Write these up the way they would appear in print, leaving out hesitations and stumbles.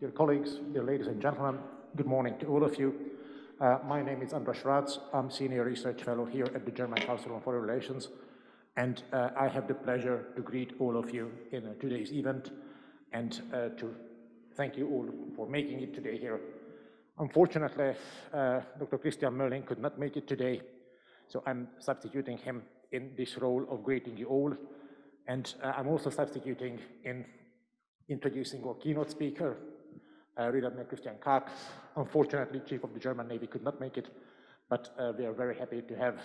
Dear colleagues, dear ladies and gentlemen, good morning to all of you. My name is András Rácz. I'm Senior Research Fellow here at the German Council on Foreign Relations, and I have the pleasure to greet all of you in today's event and to thank you all for making it today here. Unfortunately, Dr. Christian Kaack could not make it today, so I'm substituting him in this role of greeting you all, and I'm also substituting in introducing our keynote speaker, Rear Admiral Christian Kaack. Unfortunately, Chief of the German Navy could not make it, but we are very happy to have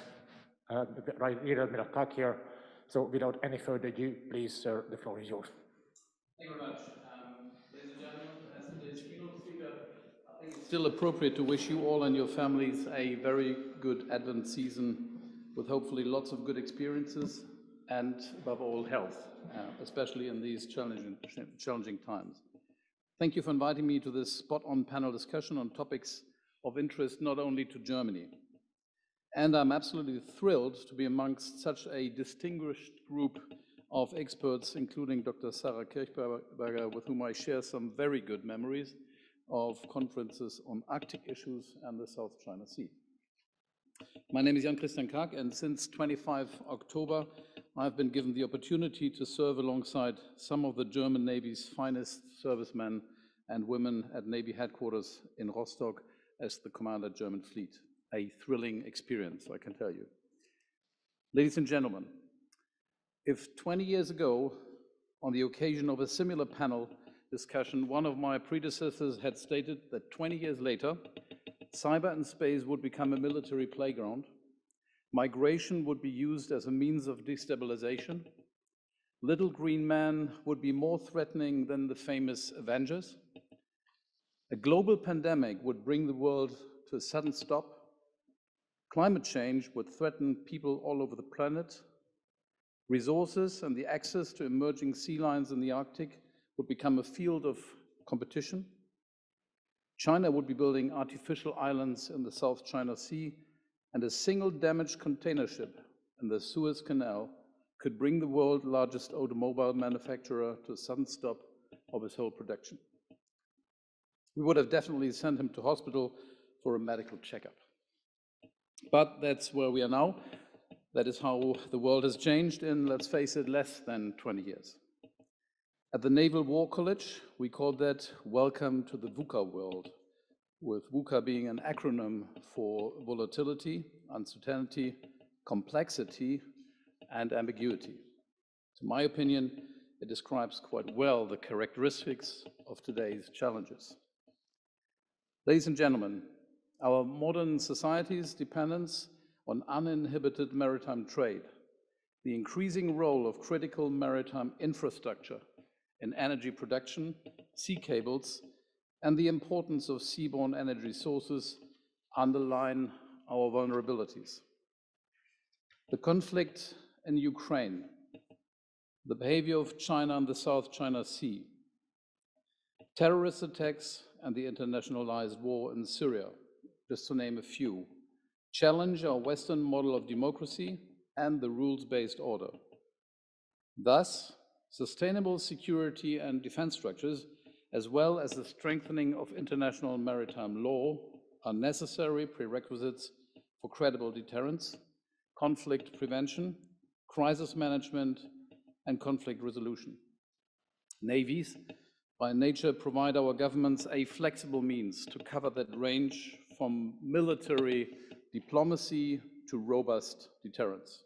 Rear Admiral Kaack here. So without any further ado, please, sir, the floor is yours. Thank you very much. Ladies and gentlemen, as today's keynote speaker, I think it's still appropriate to wish you all and your families a very good Advent season with hopefully lots of good experiences and, above all, health, especially in these challenging times. Thank you for inviting me to this spot-on panel discussion on topics of interest not only to Germany. And I'm absolutely thrilled to be amongst such a distinguished group of experts, including Dr. Sarah Kirchberger, with whom I share some very good memories of conferences on Arctic issues and the South China Sea. My name is Christian Kaack, and since 25 October, I've been given the opportunity to serve alongside some of the German Navy's finest servicemen and women at Navy headquarters in Rostock as the Commander German Fleet. A thrilling experience, I can tell you. Ladies and gentlemen, if 20 years ago, on the occasion of a similar panel discussion, one of my predecessors had stated that 20 years later, cyber and space would become a military playground, migration would be used as a means of destabilization, little green man would be more threatening than the famous Avengers, a global pandemic would bring the world to a sudden stop, climate change would threaten people all over the planet, resources and the access to emerging sea lions in the Arctic would become a field of competition, China would be building artificial islands in the South China Sea, and a single damaged container ship in the Suez Canal could bring the world's largest automobile manufacturer to a sudden stop of his whole production. We would have definitely sent him to hospital for a medical checkup. But that's where we are now. That is how the world has changed in, let's face it, less than 20 years. At the Naval War College, we called that Welcome to the VUCA world, with VUCA being an acronym for volatility, uncertainty, complexity, and ambiguity. In my opinion, it describes quite well the characteristics of today's challenges. Ladies and gentlemen, our modern society's dependence on uninhibited maritime trade, the increasing role of critical maritime infrastructure in energy production, sea cables, and the importance of seaborne energy sources underline our vulnerabilities. The conflict in Ukraine, the behavior of China in the South China Sea, terrorist attacks and the internationalized war in Syria, just to name a few, challenge our Western model of democracy and the rules-based order. Thus, sustainable security and defense structures, as well as the strengthening of international maritime law, are necessary prerequisites for credible deterrence, conflict prevention, crisis management, and conflict resolution. Navies, by nature, provide our governments a flexible means to cover that range from military diplomacy to robust deterrence.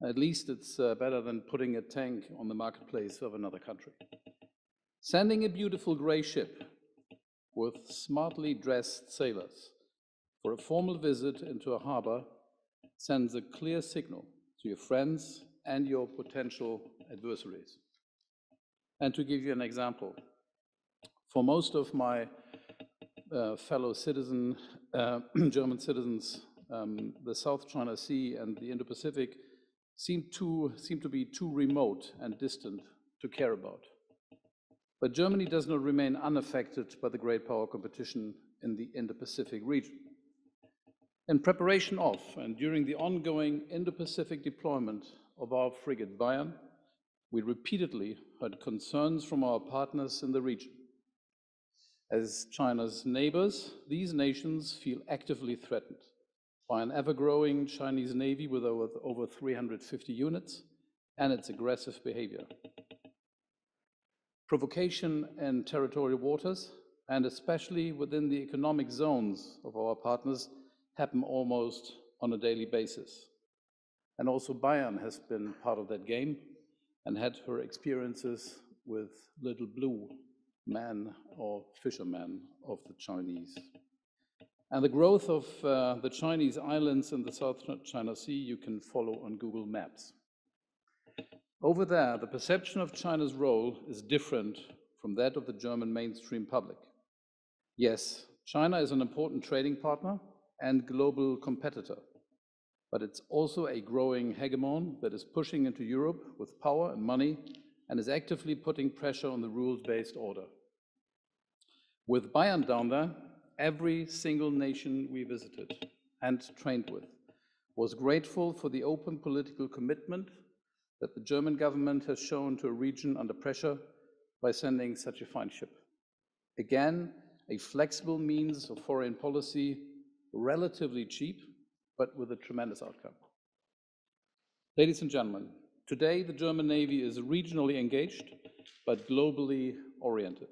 At least it's better than putting a tank on the marketplace of another country. Sending a beautiful gray ship with smartly dressed sailors for a formal visit into a harbor sends a clear signal to your friends and your potential adversaries. And to give you an example, for most of my fellow citizen, German citizens, the South China Sea and the Indo-Pacific seem to be too remote and distant to care about. But Germany does not remain unaffected by the great power competition in the Indo-Pacific region. In preparation of and during the ongoing Indo-Pacific deployment of our frigate Bayern, we repeatedly heard concerns from our partners in the region. As China's neighbors, these nations feel actively threatened by an ever-growing Chinese Navy with over 350 units and its aggressive behavior. Provocation in territorial waters, and especially within the economic zones of our partners, happen almost on a daily basis. And also Bayern has been part of that game and had her experiences with little blue man or fisherman of the Chinese. And the growth of the Chinese islands in the South China Sea you can follow on Google Maps. Over there, the perception of China's role is different from that of the German mainstream public. Yes, China is an important trading partner and global competitor, but it's also a growing hegemon that is pushing into Europe with power and money and is actively putting pressure on the rules-based order. With Bayern down there, every single nation we visited and trained with was grateful for the open political commitment that the German government has shown to a region under pressure by sending such a fine ship. Again, a flexible means of foreign policy, relatively cheap, but with a tremendous outcome. Ladies and gentlemen, today the German Navy is regionally engaged, but globally oriented.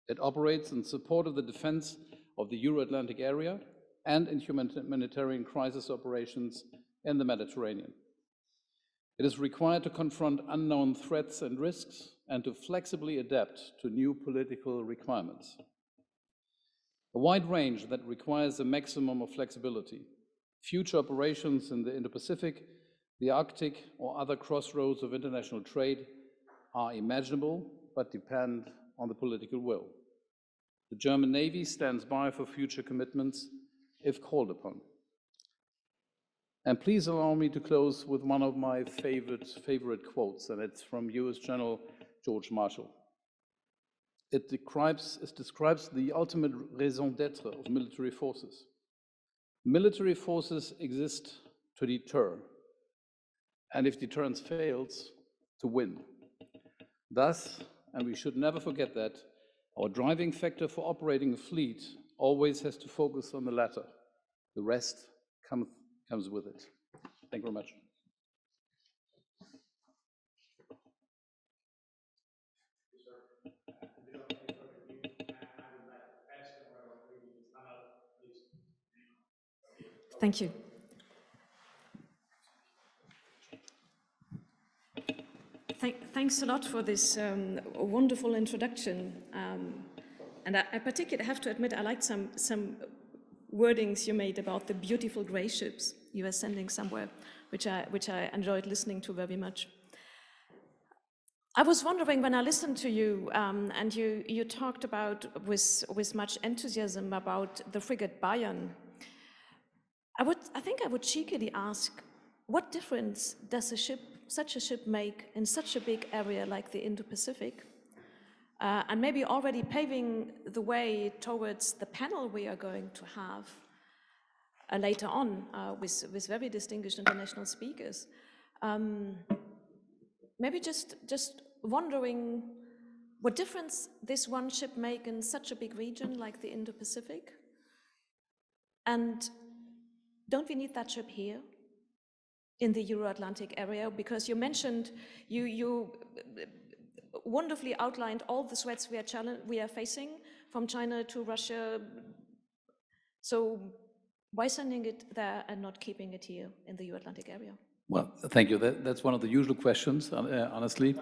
It operates in support of the defense of the Euro-Atlantic area and in humanitarian crisis operations in the Mediterranean. It is required to confront unknown threats and risks and to flexibly adapt to new political requirements. A wide range that requires a maximum of flexibility. Future operations in the Indo-Pacific, the Arctic, or other crossroads of international trade are imaginable, but depend on the political will. The German Navy stands by for future commitments if called upon. And please allow me to close with one of my favorite quotes, and it's from US General George Marshall. It describes the ultimate raison d'etre of military forces. Military forces exist to deter, and if deterrence fails, to win. Thus, and we should never forget that, our driving factor for operating a fleet always has to focus on the latter. The rest comes with it. Thank you very much. Thank you. Thanks a lot for this wonderful introduction. And I particularly have to admit, I liked some wordings you made about the beautiful gray ships you were sending somewhere, which I enjoyed listening to very much. I was wondering when I listened to you, and you talked about with much enthusiasm about the frigate Bayern. I think I would cheekily ask, what difference does such a ship make in such a big area like the Indo-Pacific? And maybe already paving the way towards the panel we are going to have later on with very distinguished international speakers. Maybe just wondering what difference this one ship make in such a big region like the Indo-Pacific? And don't we need that ship here in the Euro-Atlantic area? Because you mentioned, you wonderfully outlined all the threats we are facing from China to Russia. So why sending it there and not keeping it here in the Euro-Atlantic area? Well, thank you. That's one of the usual questions, honestly.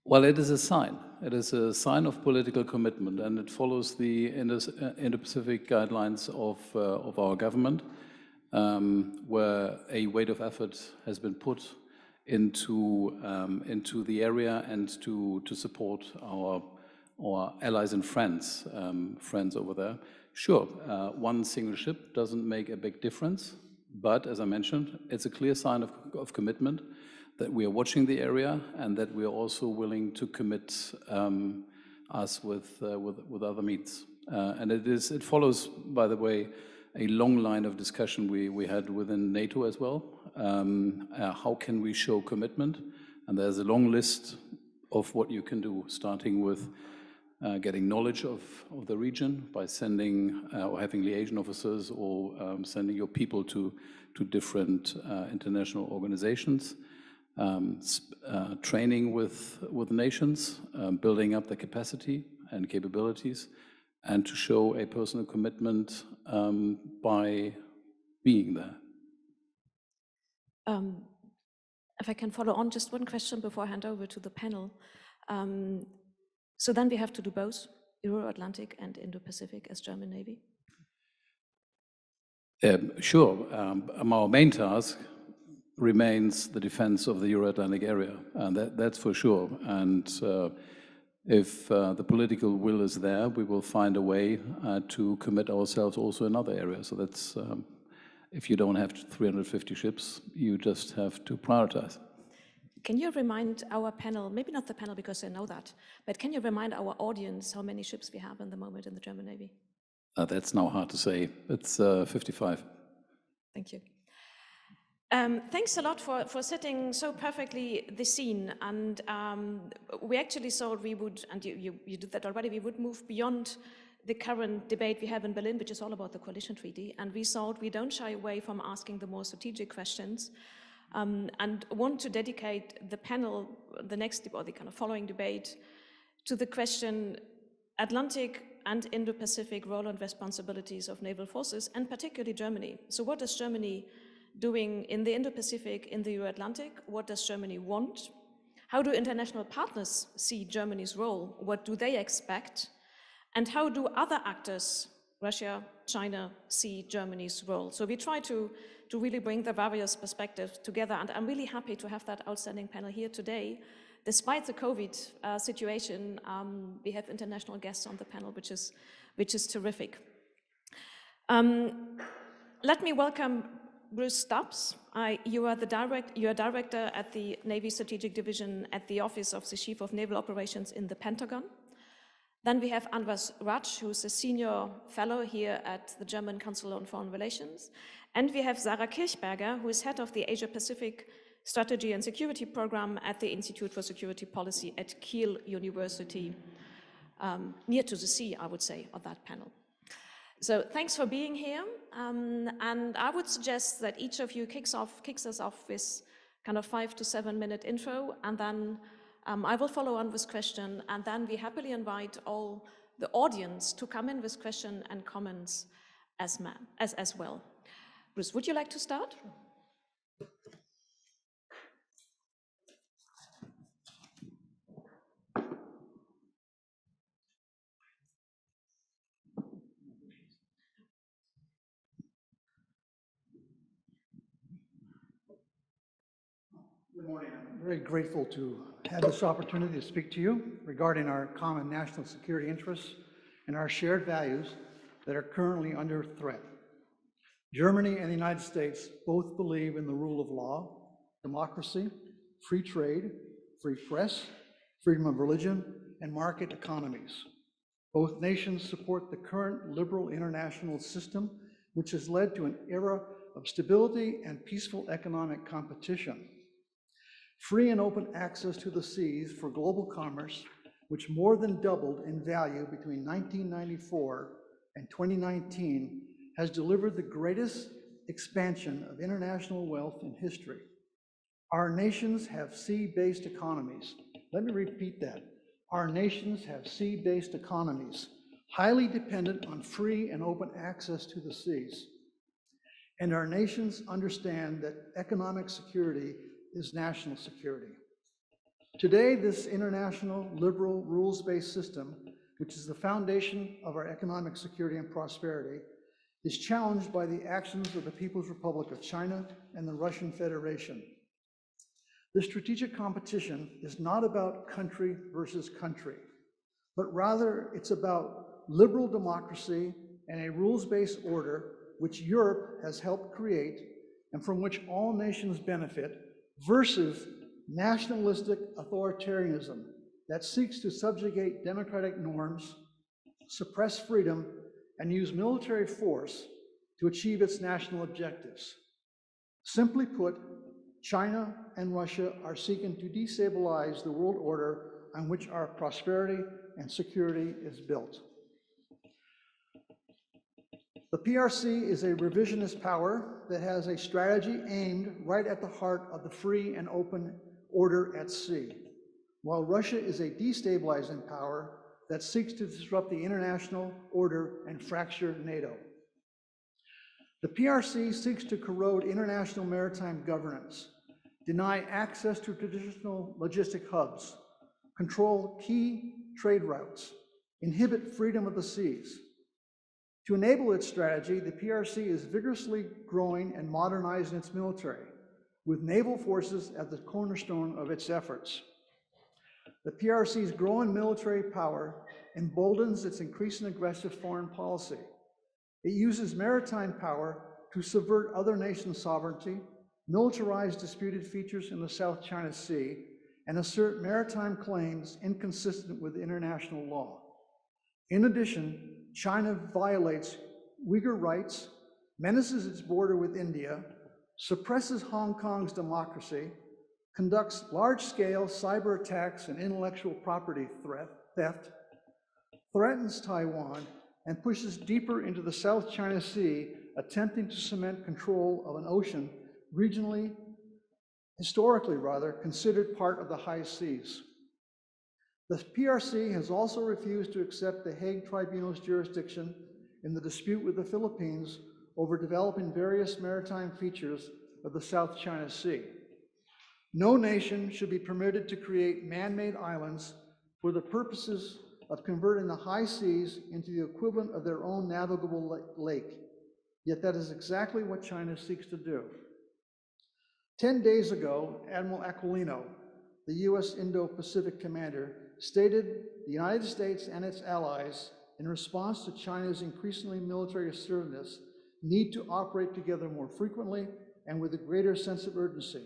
Well, it is a sign. It is a sign of political commitment, and it follows the Indo-Pacific guidelines of our government, where a weight of effort has been put into the area and to support our allies and friends over there. Sure, one single ship doesn't make a big difference, but as I mentioned, it's a clear sign of commitment that we are watching the area and that we are also willing to commit us with other means. And it follows, by the way, a long line of discussion we had within NATO as well. How can we show commitment? And there's a long list of what you can do, starting with getting knowledge of the region by sending or having liaison officers or sending your people to different international organizations, training with nations, building up the capacity and capabilities, and to show a personal commitment by being there. If I can follow on, just one question before I hand over to the panel. So then we have to do both Euro-Atlantic and Indo-Pacific as German Navy? Sure. Our main task remains the defense of the Euro-Atlantic area, and that's for sure. And if the political will is there, we will find a way to commit ourselves also in other areas. So that's, if you don't have 350 ships, you just have to prioritize. Can you remind our panel, maybe not the panel because they know that, but can you remind our audience how many ships we have in the moment in the German Navy? That's now hard to say. It's 55. Thank you. Thanks a lot for setting so perfectly the scene. And we actually thought we would, and you did that already, we would move beyond the current debate we have in Berlin, which is all about the coalition treaty. And we thought we don't shy away from asking the more strategic questions. And want to dedicate the panel, the next, or the kind of following debate, to the question Atlantic and Indo-Pacific role and responsibilities of naval forces, and particularly Germany. So what is Germany doing in the Indo-Pacific, in the Euro-Atlantic? What does Germany want? How do international partners see Germany's role? What do they expect? And how do other actors, Russia, China, see Germany's role? So we try to really bring the various perspectives together, and I'm really happy to have that outstanding panel here today. Despite the COVID situation, we have international guests on the panel, which is terrific. Let me welcome Bruce Stubbs. You are director at the Navy Strategic Division at the Office of the Chief of Naval Operations in the Pentagon. Then we have András Rácz, who's a senior fellow here at the German Council on Foreign Relations. And we have Sarah Kirchberger, who is head of the Asia-Pacific Strategy and Security Program at the Institute for Security Policy at Kiel University, near to the sea, I would say, on that panel. So thanks for being here. And I would suggest that each of you kicks us off with kind of 5 to 7 minute intro, and then I will follow on with question, and then we happily invite all the audience to come in with questions and comments as well. Bruce, would you like to start? Good morning. I'm very grateful to have this opportunity to speak to you regarding our common national security interests and our shared values that are currently under threat. Germany and the United States both believe in the rule of law, democracy, free trade, free press, freedom of religion, and market economies. Both nations support the current liberal international system, which has led to an era of stability and peaceful economic competition. Free and open access to the seas for global commerce, which more than doubled in value between 1994 and 2019, has delivered the greatest expansion of international wealth in history. Our nations have sea-based economies. Let me repeat that. Our nations have sea-based economies, highly dependent on free and open access to the seas. And our nations understand that economic security is national security. Today, this international, liberal, rules-based system, which is the foundation of our economic security and prosperity, is challenged by the actions of the People's Republic of China and the Russian Federation. This strategic competition is not about country versus country, but rather it's about liberal democracy and a rules-based order which Europe has helped create and from which all nations benefit, versus nationalistic authoritarianism that seeks to subjugate democratic norms, suppress freedom, and use military force to achieve its national objectives. Simply put, China and Russia are seeking to destabilize the world order on which our prosperity and security is built. The PRC is a revisionist power that has a strategy aimed right at the heart of the free and open order at sea, while Russia is a destabilizing power that seeks to disrupt the international order and fracture NATO. The PRC seeks to corrode international maritime governance, deny access to traditional logistic hubs, control key trade routes, inhibit freedom of the seas. To enable its strategy, the PRC is vigorously growing and modernizing its military, with naval forces at the cornerstone of its efforts. The PRC's growing military power emboldens its increasing aggressive foreign policy. It uses maritime power to subvert other nations' sovereignty, militarize disputed features in the South China Sea, and assert maritime claims inconsistent with international law. In addition, China violates Uyghur rights, menaces its border with India, suppresses Hong Kong's democracy, conducts large-scale cyber attacks and intellectual property theft, threatens Taiwan, and pushes deeper into the South China Sea, attempting to cement control of an ocean historically considered part of the high seas. The PRC has also refused to accept the Hague Tribunal's jurisdiction in the dispute with the Philippines over developing various maritime features of the South China Sea. No nation should be permitted to create man-made islands for the purposes of converting the high seas into the equivalent of their own navigable lake. Yet that is exactly what China seeks to do. 10 days ago, Admiral Aquilino, the US Indo-Pacific commander, stated the United States and its allies, in response to China's increasingly military assertiveness, need to operate together more frequently and with a greater sense of urgency.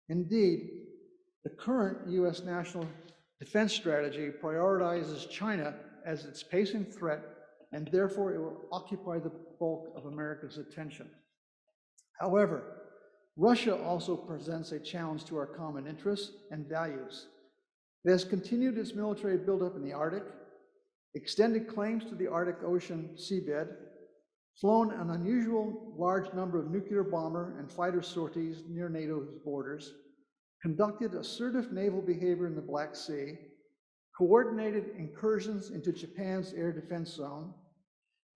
Indeed, the current US national defense strategy prioritizes China as its pacing threat, and therefore it will occupy the bulk of America's attention. However, Russia also presents a challenge to our common interests and values. It has continued its military buildup in the Arctic, extended claims to the Arctic Ocean seabed, flown an unusual large number of nuclear bomber and fighter sorties near NATO's borders, conducted assertive naval behavior in the Black Sea, coordinated incursions into Japan's air defense zone,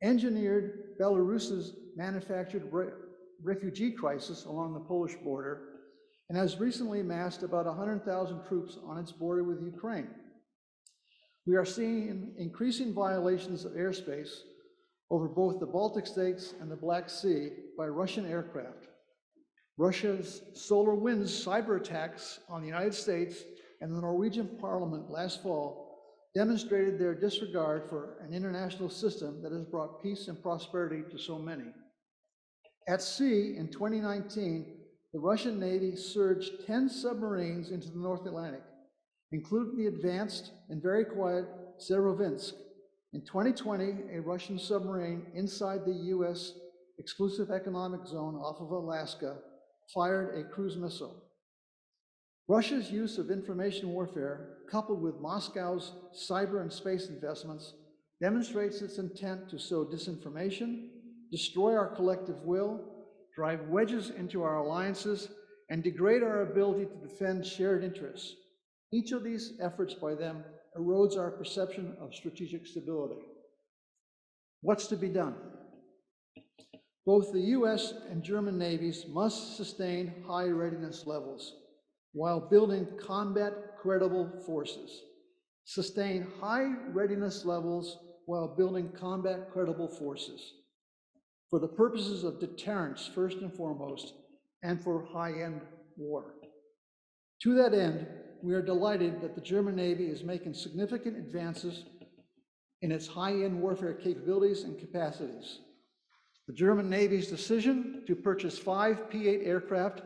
engineered Belarus's manufactured refugee crisis along the Polish border, and has recently amassed about 100,000 troops on its border with Ukraine. We are seeing increasing violations of airspace over both the Baltic states and the Black Sea by Russian aircraft. Russia's Solar Winds cyber attacks on the United States and the Norwegian Parliament last fall demonstrated their disregard for an international system that has brought peace and prosperity to so many. At sea in 2019, the Russian Navy surged 10 submarines into the North Atlantic, including the advanced and very quiet Severodvinsk. In 2020, a Russian submarine inside the US exclusive economic zone off of Alaska fired a cruise missile. Russia's use of information warfare, coupled with Moscow's cyber and space investments, demonstrates its intent to sow disinformation, destroy our collective will, drive wedges into our alliances, and degrade our ability to defend shared interests. Each of these efforts by them erodes our perception of strategic stability. What's to be done? Both the US and German navies must sustain high readiness levels while building combat credible forces. Sustain high readiness levels while building combat credible forces for the purposes of deterrence first and foremost, and for high-end war. To that end, we are delighted that the German Navy is making significant advances in its high-end warfare capabilities and capacities. The German Navy's decision to purchase 5 P-8 aircraft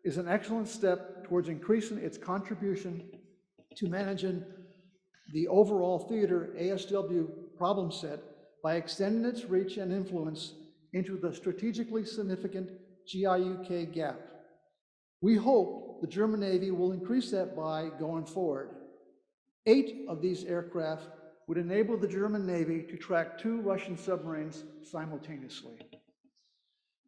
is an excellent step towards increasing its contribution to managing the overall theater ASW problem set by extending its reach and influence into the strategically significant GIUK gap. We hope the German Navy will increase that by going forward. 8 of these aircraft would enable the German Navy to track 2 Russian submarines simultaneously.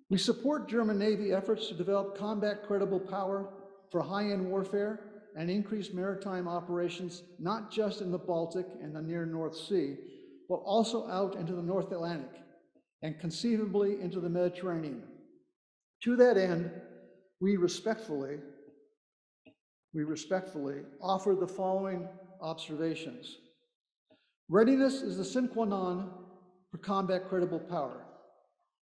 We support German Navy efforts to develop combat-credible power for high-end warfare and increase maritime operations, not just in the Baltic and the near North Sea, but also out into the North Atlantic and conceivably into the Mediterranean. To that end, we respectfully offer the following observations. Readiness is the sine qua non for combat-credible power,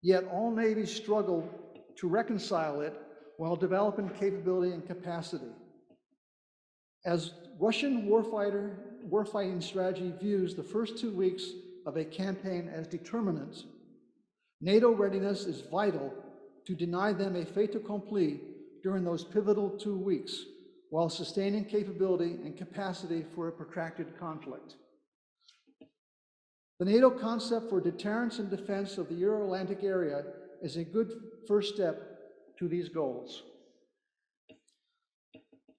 yet all navies struggle to reconcile it while developing capability and capacity. As Russian warfighting strategy views the first 2 weeks of a campaign as determinants, NATO readiness is vital to deny them a fait accompli during those pivotal 2 weeks, while sustaining capability and capacity for a protracted conflict. The NATO concept for deterrence and defense of the Euro-Atlantic area is a good first step to these goals.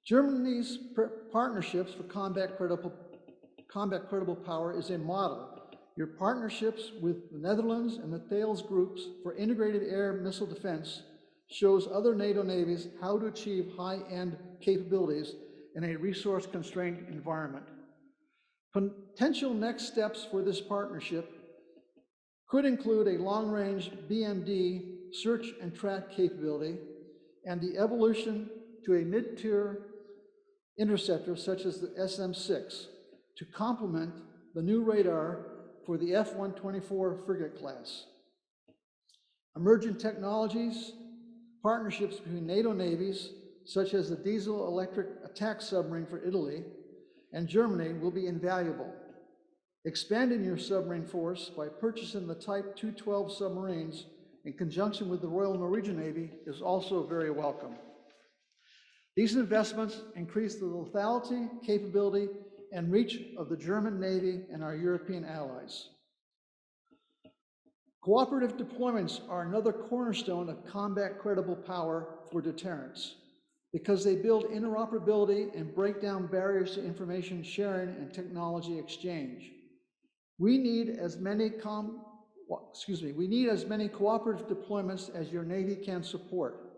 Germany's partnerships for combat-credible power is a model. Your partnerships with the Netherlands and the Thales groups for integrated air missile defense shows other NATO navies how to achieve high-end capabilities in a resource-constrained environment. Potential next steps for this partnership could include a long-range BMD search and track capability and the evolution to a mid-tier interceptor such as the SM-6 to complement the new radar for the F-124 frigate class. Emerging technologies, partnerships between NATO navies, such as the diesel-electric attack submarine for Italy and Germany, will be invaluable. Expanding your submarine force by purchasing the Type 212 submarines in conjunction with the Royal Norwegian Navy is also very welcome. These investments increase the lethality, capability, and reach of the German Navy and our European allies. Cooperative deployments are another cornerstone of combat-credible power for deterrence because they build interoperability and break down barriers to information sharing and technology exchange. We need as many cooperative deployments as your Navy can support,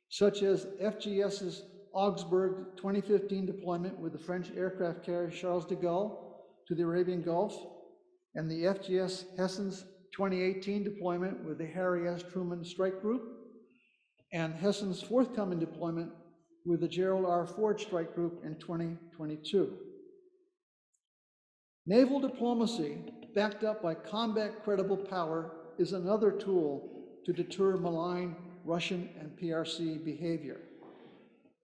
such as FGS's Augsburg 2015 deployment with the French aircraft carrier Charles de Gaulle to the Arabian Gulf, and the FGS Hessen's 2018 deployment with the Harry S. Truman Strike Group, and Hessen's forthcoming deployment with the Gerald R. Ford Strike Group in 2022. Naval diplomacy, backed up by combat-credible power, is another tool to deter malign Russian and PRC behavior.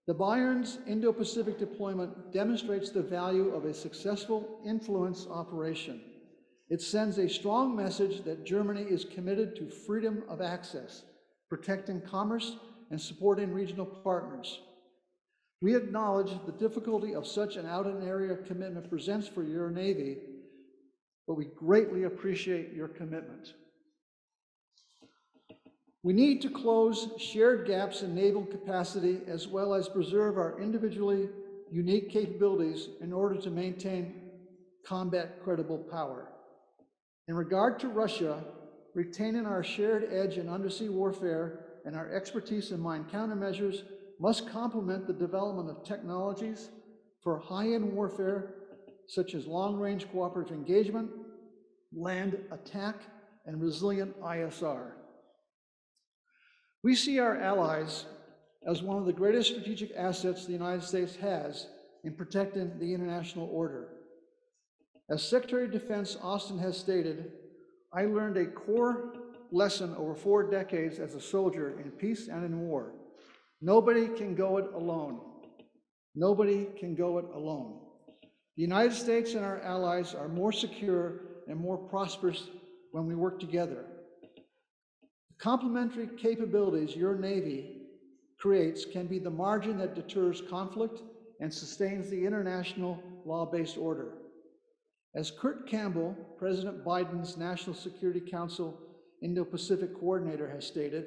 The Bayern's Indo-Pacific deployment demonstrates the value of a successful influence operation. It sends a strong message that Germany is committed to freedom of access, protecting commerce, and supporting regional partners. We acknowledge the difficulty of such an out-in-area commitment presents for your Navy, but we greatly appreciate your commitment. We need to close shared gaps in naval capacity as well as preserve our individually unique capabilities in order to maintain combat-credible power. In regard to Russia, retaining our shared edge in undersea warfare and our expertise in mine countermeasures must complement the development of technologies for high-end warfare, such as long-range cooperative engagement, land attack, and resilient ISR. We see our allies as one of the greatest strategic assets the United States has in protecting the international order. As Secretary of Defense Austin has stated, I learned a core lesson over 4 decades as a soldier in peace and in war. Nobody can go it alone. Nobody can go it alone. The United States and our allies are more secure and more prosperous when we work together. The complementary capabilities your Navy creates can be the margin that deters conflict and sustains the international law-based order. As Kurt Campbell, President Biden's National Security Council Indo-Pacific Coordinator, has stated,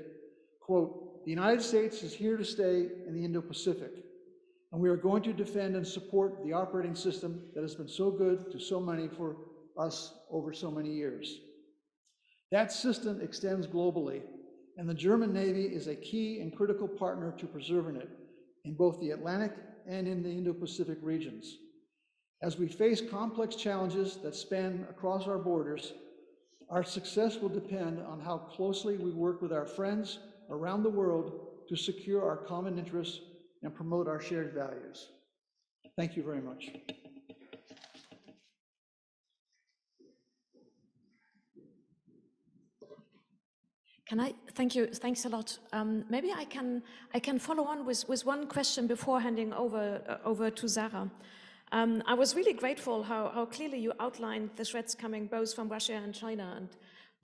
quote, "The United States is here to stay in the Indo-Pacific. And we are going to defend and support the operating system that has been so good to so many for us over so many years. That system extends globally, and the German Navy is a key and critical partner to preserving it in both the Atlantic and in the Indo-Pacific regions. As we face complex challenges that span across our borders, our success will depend on how closely we work with our friends around the world to secure our common interests and promote our shared values. Thank you very much. Thank you, thanks a lot. Maybe I can follow on with one question before handing over to Sarah. I was really grateful how clearly you outlined the threats coming both from Russia and China, and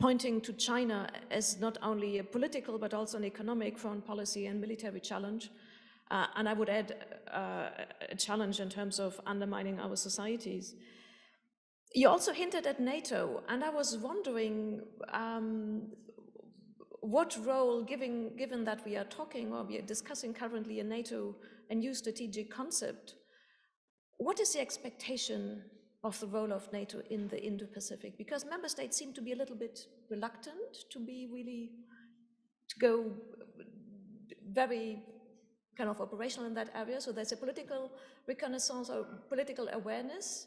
pointing to China as not only a political but also an economic, foreign policy and military challenge. And I would add a challenge in terms of undermining our societies. You also hinted at NATO, and I was wondering what role, given that we are talking or we are discussing currently a NATO, a new strategic concept, what is the expectation of the role of NATO in the Indo-Pacific? Because member states seem to be a little bit reluctant to go very kind of operational in that area. So there's a political reconnaissance or political awareness.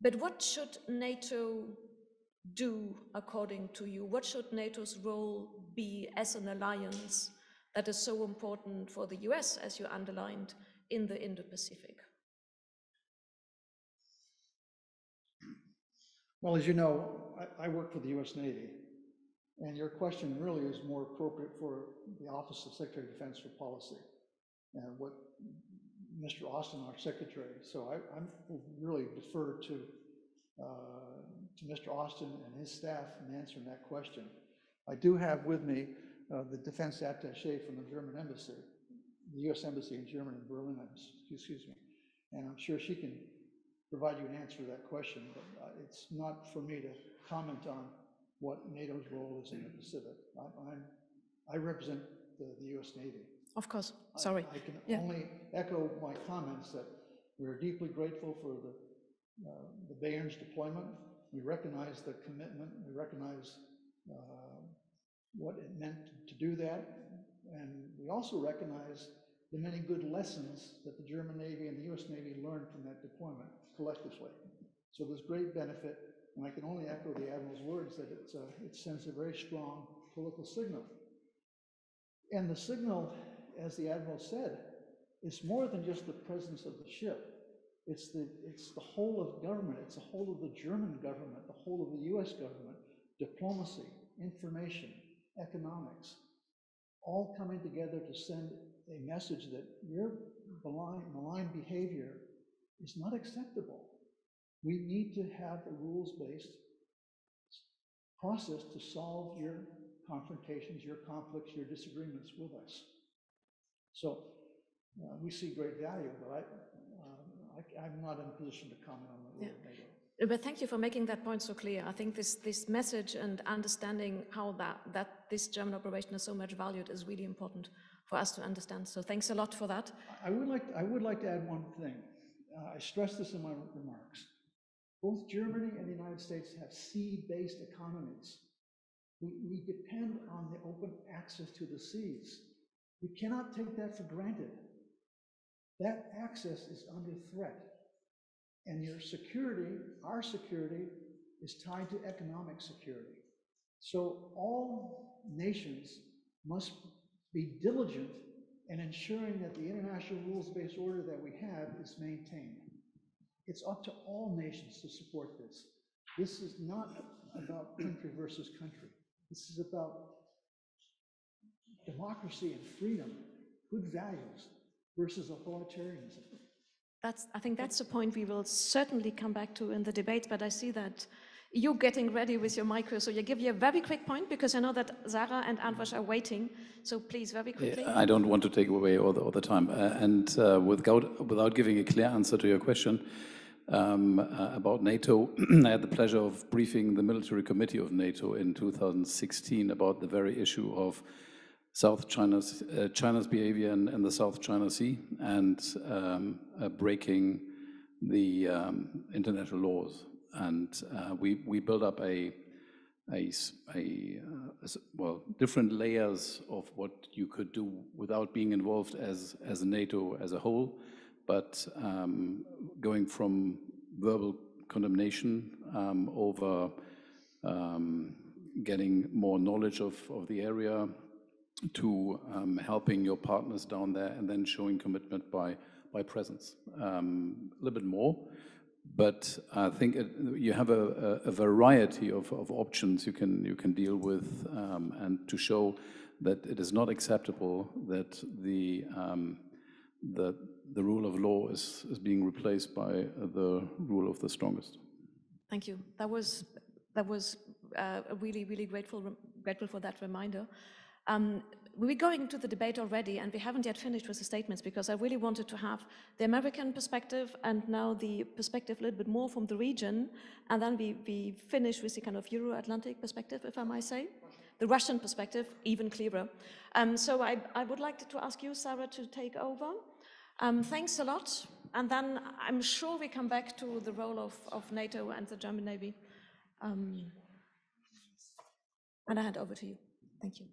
But what should NATO do according to you? What should NATO's role be as an alliance that is so important for the US, as you underlined, in the Indo-Pacific? Well, as you know, I work for the US Navy, and your question really is more appropriate for the Office of Secretary of Defense for Policy, and what Mr. Austin, our Secretary. So I really defer to Mr. Austin and his staff in answering that question. I do have with me the defense attaché from the German embassy, the US Embassy in Germany, in Berlin, excuse me, and I'm sure she can provide you an answer to that question, but it's not for me to comment on what NATO's role is in the Pacific. I represent the US Navy. Of course, sorry. I can only echo my comments that we're deeply grateful for the Bayern's deployment. We recognize the commitment, we recognize what it meant to do that, and we also recognize the many good lessons that the German Navy and the US Navy learned from that deployment collectively. So there's great benefit, and I can only echo the Admiral's words that it sends a very strong political signal. And the signal, as the Admiral said, is more than just the presence of the ship. It's the whole of government, it's the whole of the German government, the whole of the US government, diplomacy, information, economics, all coming together to send a message that your malign behavior is not acceptable. We need to have a rules-based process to solve your confrontations, your conflicts, your disagreements with us. So we see great value, but I'm not in a position to comment on the role of NATO. But thank you for making that point so clear. I think this message and understanding how that this German operation is so much valued is really important for us to understand. So thanks a lot for that. I would like to add one thing. I stressed this in my remarks. Both Germany and the United States have sea-based economies. We depend on the open access to the seas. We cannot take that for granted. That access is under threat. And your security, our security, is tied to economic security. So all nations must be diligent in ensuring that the international rules-based order that we have is maintained. It's up to all nations to support this. This is not about country versus country. This is about democracy and freedom, good values, versus authoritarianism. I think that's a point we will certainly come back to in the debate, but I see that you're getting ready with your micro, so you give you a very quick point, because I know that Sarah and András are waiting, so please, very quickly. I don't want to take away all the time, without giving a clear answer to your question about NATO, I had the pleasure of briefing the military committee of NATO in 2016 about the very issue of China's behavior in the South China Sea, and breaking the international laws. And we built up well, different layers of what you could do without being involved as NATO as a whole, but going from verbal condemnation over getting more knowledge of the area, to helping your partners down there, and then showing commitment by presence. A little bit more, but I think you have a variety of options you can deal with, and to show that it is not acceptable that the rule of law is being replaced by the rule of the strongest. Thank you. That was really grateful for that reminder. We're going to the debate already, and we haven't yet finished with the statements, because I really wanted to have the American perspective and now the perspective a little bit more from the region, and then we finish with the kind of Euro-Atlantic perspective, if I might say. The Russian perspective, even clearer. So I would like to ask you, Sarah, to take over. Thanks a lot, and then I'm sure we come back to the role of NATO and the German Navy. And I hand over to you. Thank you.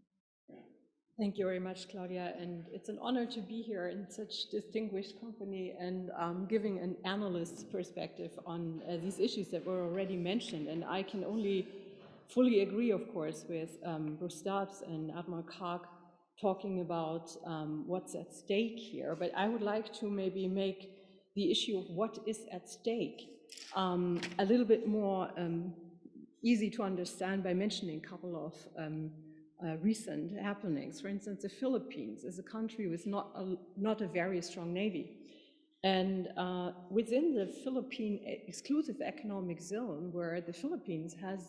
Thank you very much, Claudia, and it's an honor to be here in such distinguished company and giving an analyst's perspective on these issues that were already mentioned. And I can only fully agree, of course, with Stubbs and Admiral Kaack talking about what's at stake here. But I would like to maybe make the issue of what is at stake a little bit more easy to understand by mentioning a couple of recent happenings. For instance, the Philippines is a country with not a very strong navy. And within the Philippine exclusive economic zone, where the Philippines has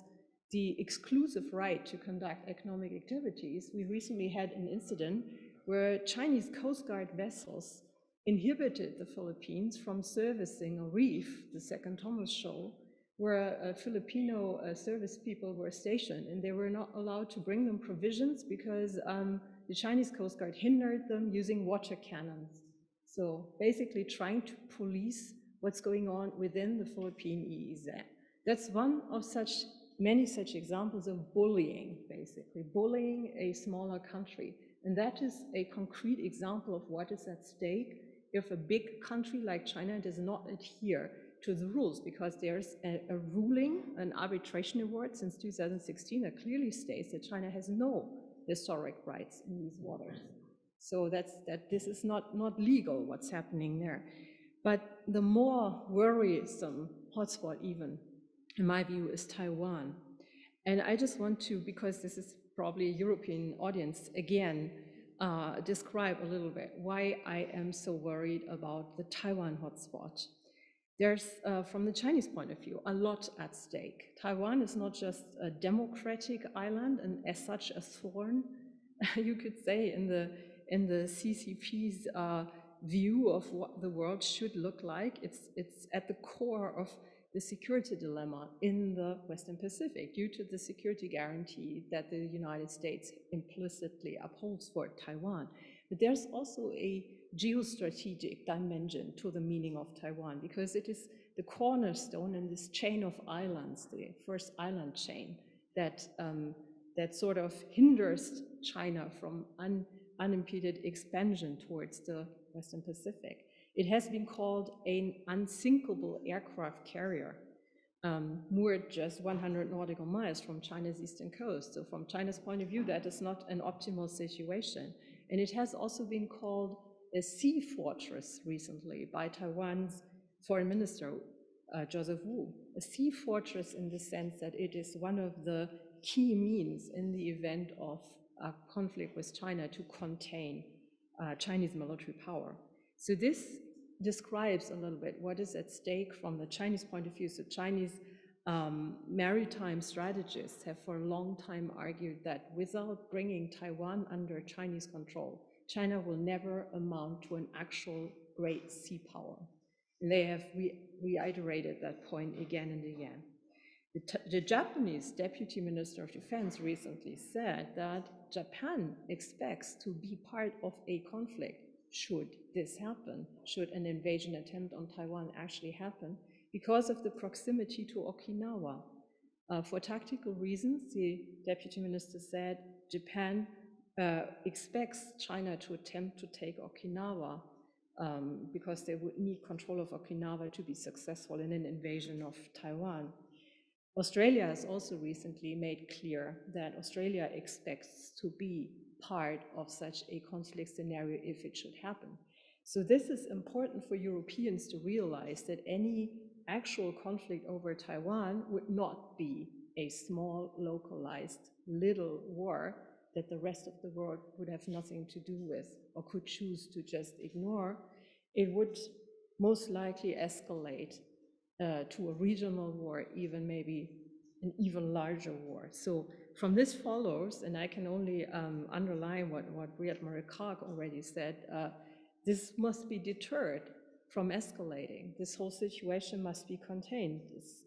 the exclusive right to conduct economic activities, we recently had an incident where Chinese Coast Guard vessels inhibited the Philippines from servicing a reef, the Second Thomas Shoal, where Filipino service people were stationed, and they were not allowed to bring them provisions because the Chinese Coast Guard hindered them using water cannons. So basically trying to police what's going on within the Philippine EEZ. That's one of many such examples of bullying, basically, bullying a smaller country. And that is a concrete example of what is at stake if a big country like China does not adhere to the rules, because there's a ruling, an arbitration award since 2016 that clearly states that China has no historic rights in these waters. So this is not legal what's happening there. But the more worrisome hotspot even, in my view, is Taiwan. And I just want to, because this is probably a European audience, again, describe a little bit why I am so worried about the Taiwan hotspot. There's, from the Chinese point of view, a lot at stake. Taiwan is not just a democratic island and as such a thorn, you could say, in the CCP's view of what the world should look like. It's at the core of the security dilemma in the Western Pacific due to the security guarantee that the United States implicitly upholds for Taiwan. But there's also a geostrategic dimension to the meaning of Taiwan, because it is the cornerstone in this chain of islands, the first island chain, that sort of hinders China from unimpeded expansion towards the Western Pacific. It has been called an unsinkable aircraft carrier, moored just 100 nautical miles from China's eastern coast. So from China's point of view, that is not an optimal situation. And it has also been called a sea fortress recently by Taiwan's foreign minister, Joseph Wu. A sea fortress in the sense that it is one of the key means in the event of a conflict with China to contain Chinese military power. So this describes a little bit what is at stake from the Chinese point of view. So Chinese maritime strategists have for a long time argued that without bringing Taiwan under Chinese control, China will never amount to an actual great sea power. And they have reiterated that point again and again. The Japanese Deputy Minister of Defense recently said that Japan expects to be part of a conflict should this happen, should an invasion attempt on Taiwan actually happen, because of the proximity to Okinawa. For tactical reasons, the Deputy Minister said Japan expects China to attempt to take Okinawa because they would need control of Okinawa to be successful in an invasion of Taiwan. Australia has also recently made clear that Australia expects to be part of such a conflict scenario if it should happen. So this is important for Europeans to realize that any actual conflict over Taiwan would not be a small, localized, little war that the rest of the world would have nothing to do with or could choose to just ignore. It would most likely escalate to a regional war, even maybe an even larger war. So from this follows, and I can only underline what Admiral Kaack already said, this must be deterred from escalating. This whole situation must be contained.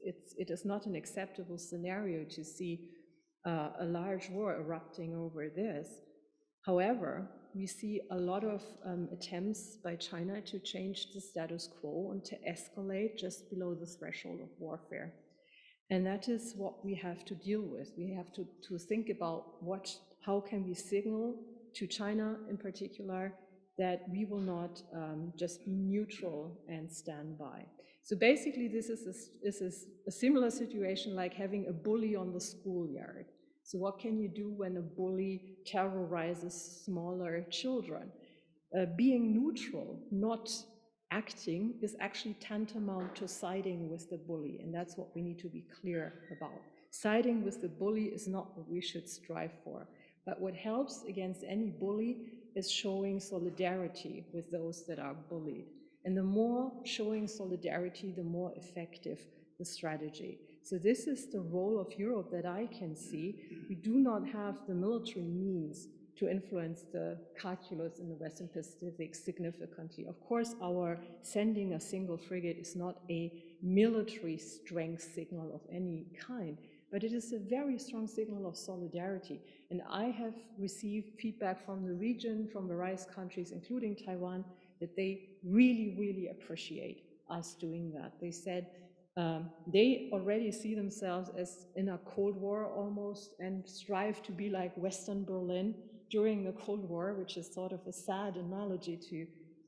It is not an acceptable scenario to see a large war erupting over this. However, we see a lot of attempts by China to change the status quo and to escalate just below the threshold of warfare. And that is what we have to deal with. We have to think about how can we signal to China in particular that we will not just be neutral and stand by. So basically this is a similar situation like having a bully on the schoolyard. So what can you do when a bully terrorizes smaller children? Being neutral, not acting, is actually tantamount to siding with the bully, and that's what we need to be clear about. Siding with the bully is not what we should strive for, but what helps against any bully is showing solidarity with those that are bullied. And the more showing solidarity, the more effective the strategy. So this is the role of Europe that I can see. We do not have the military means to influence the calculus in the Western Pacific significantly. Of course, our sending a single frigate is not a military strength signal of any kind, but it is a very strong signal of solidarity. And I have received feedback from the region, from various countries, including Taiwan, that they really, really appreciate us doing that. They said they already see themselves as in a Cold War almost and strive to be like Western Berlin during the Cold War, which is sort of a sad analogy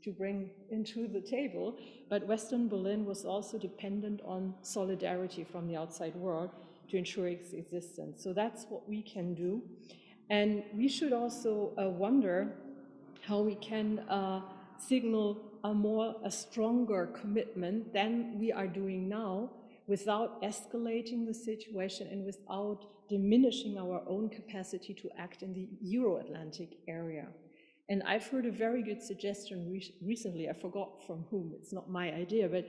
to bring into the table. But Western Berlin was also dependent on solidarity from the outside world to ensure its existence. So that's what we can do. And we should also wonder how we can signal a stronger commitment than we are doing now without escalating the situation and without diminishing our own capacity to act in the Euro-Atlantic area. And I've heard a very good suggestion recently, I forgot from whom, it's not my idea, but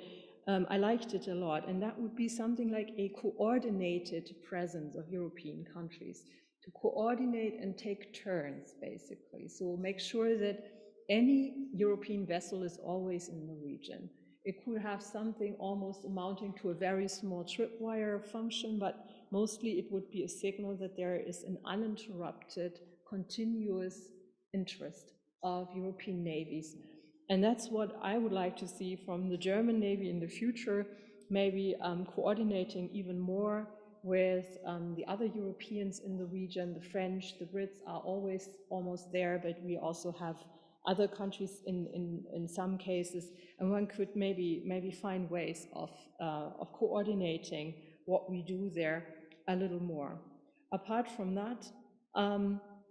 I liked it a lot, and that would be something like a coordinated presence of European countries, to coordinate and take turns, basically. So make sure that any European vessel is always in the region. It could have something almost amounting to a very small tripwire function, but mostly it would be a signal that there is an uninterrupted, continuous interest of European navies. And that's what I would like to see from the German Navy in the future, maybe coordinating even more with the other Europeans in the region. The French, the Brits are always almost there, but we also have other countries in some cases, and one could maybe find ways of coordinating what we do there a little more. Apart from that,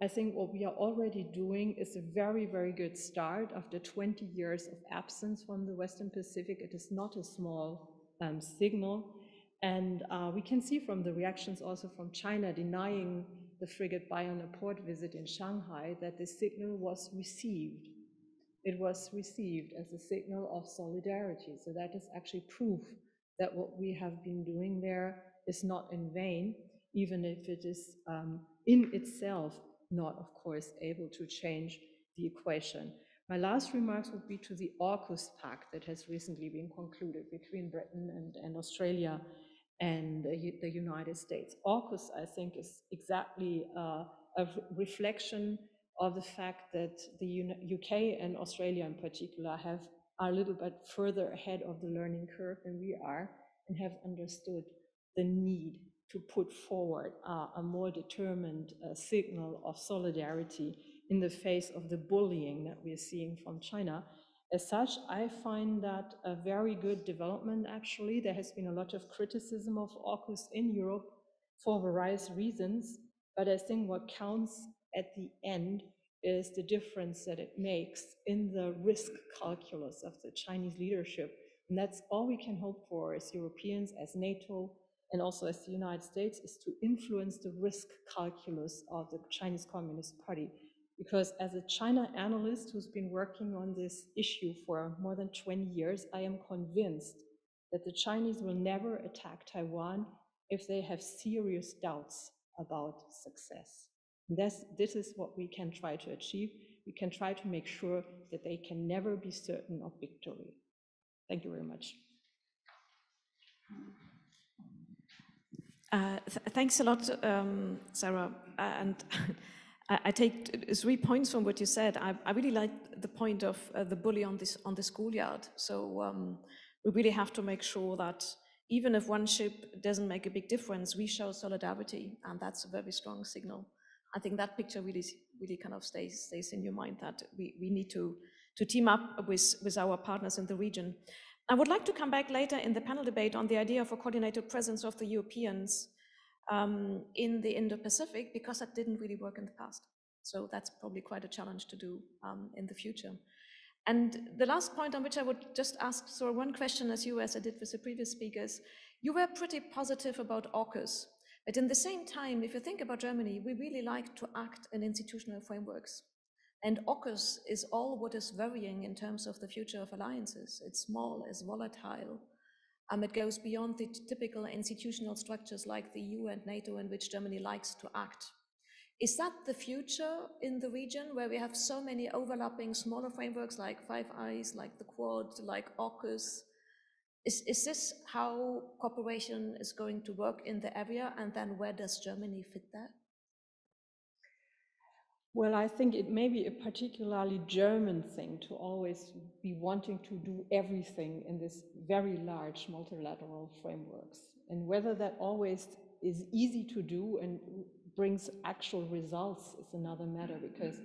I think what we are already doing is a very, very good start. After 20 years of absence from the Western Pacific, it is not a small signal. And we can see from the reactions also from China denying the frigate Bayern a port visit in Shanghai that the signal was received. It was received as a signal of solidarity. So that is actually proof that what we have been doing there is not in vain, even if it is in itself not, of course, able to change the equation. My last remarks would be to the AUKUS pact that has recently been concluded between Britain and Australia and the United States. AUKUS, I think, is exactly a reflection of the fact that the UK and Australia in particular are a little bit further ahead of the learning curve than we are, and have understood the need to put forward a more determined signal of solidarity in the face of the bullying that we're seeing from China. As such, I find that a very good development, actually. There has been a lot of criticism of AUKUS in Europe for various reasons, but I think what counts at the end is the difference that it makes in the risk calculus of the Chinese leadership. And that's all we can hope for as Europeans, as NATO, and also as the United States, is to influence the risk calculus of the Chinese Communist Party. Because as a China analyst who's been working on this issue for more than 20 years, I am convinced that the Chinese will never attack Taiwan if they have serious doubts about success. And this is what we can try to achieve. We can try to make sure that they can never be certain of victory. Thank you very much. Thanks a lot, Sarah. And I take 3 points from what you said. I really like the point of the bully on the schoolyard. So we really have to make sure that even if one ship doesn't make a big difference, we show solidarity, and that's a very strong signal. I think that picture really kind of stays in your mind, that we need to team up with our partners in the region. I would like to come back later in the panel debate on the idea of a coordinated presence of the Europeans in the Indo-Pacific, because that didn't really work in the past. So that's probably quite a challenge to do in the future. And the last point on which I would just ask one question as I did with the previous speakers, you were pretty positive about AUKUS, but in the same time, if you think about Germany, we really like to act in institutional frameworks. And AUKUS is all what is worrying in terms of the future of alliances. It's small, it's volatile. It goes beyond the typical institutional structures like the EU and NATO, in which Germany likes to act. Is that the future in the region, where we have so many overlapping smaller frameworks like Five Eyes, like the Quad, like AUKUS? Is this how cooperation is going to work in the area? And then where does Germany fit that? Well, I think it may be a particularly German thing to always be wanting to do everything in this very large multilateral frameworks. And whether that always is easy to do and brings actual results is another matter, because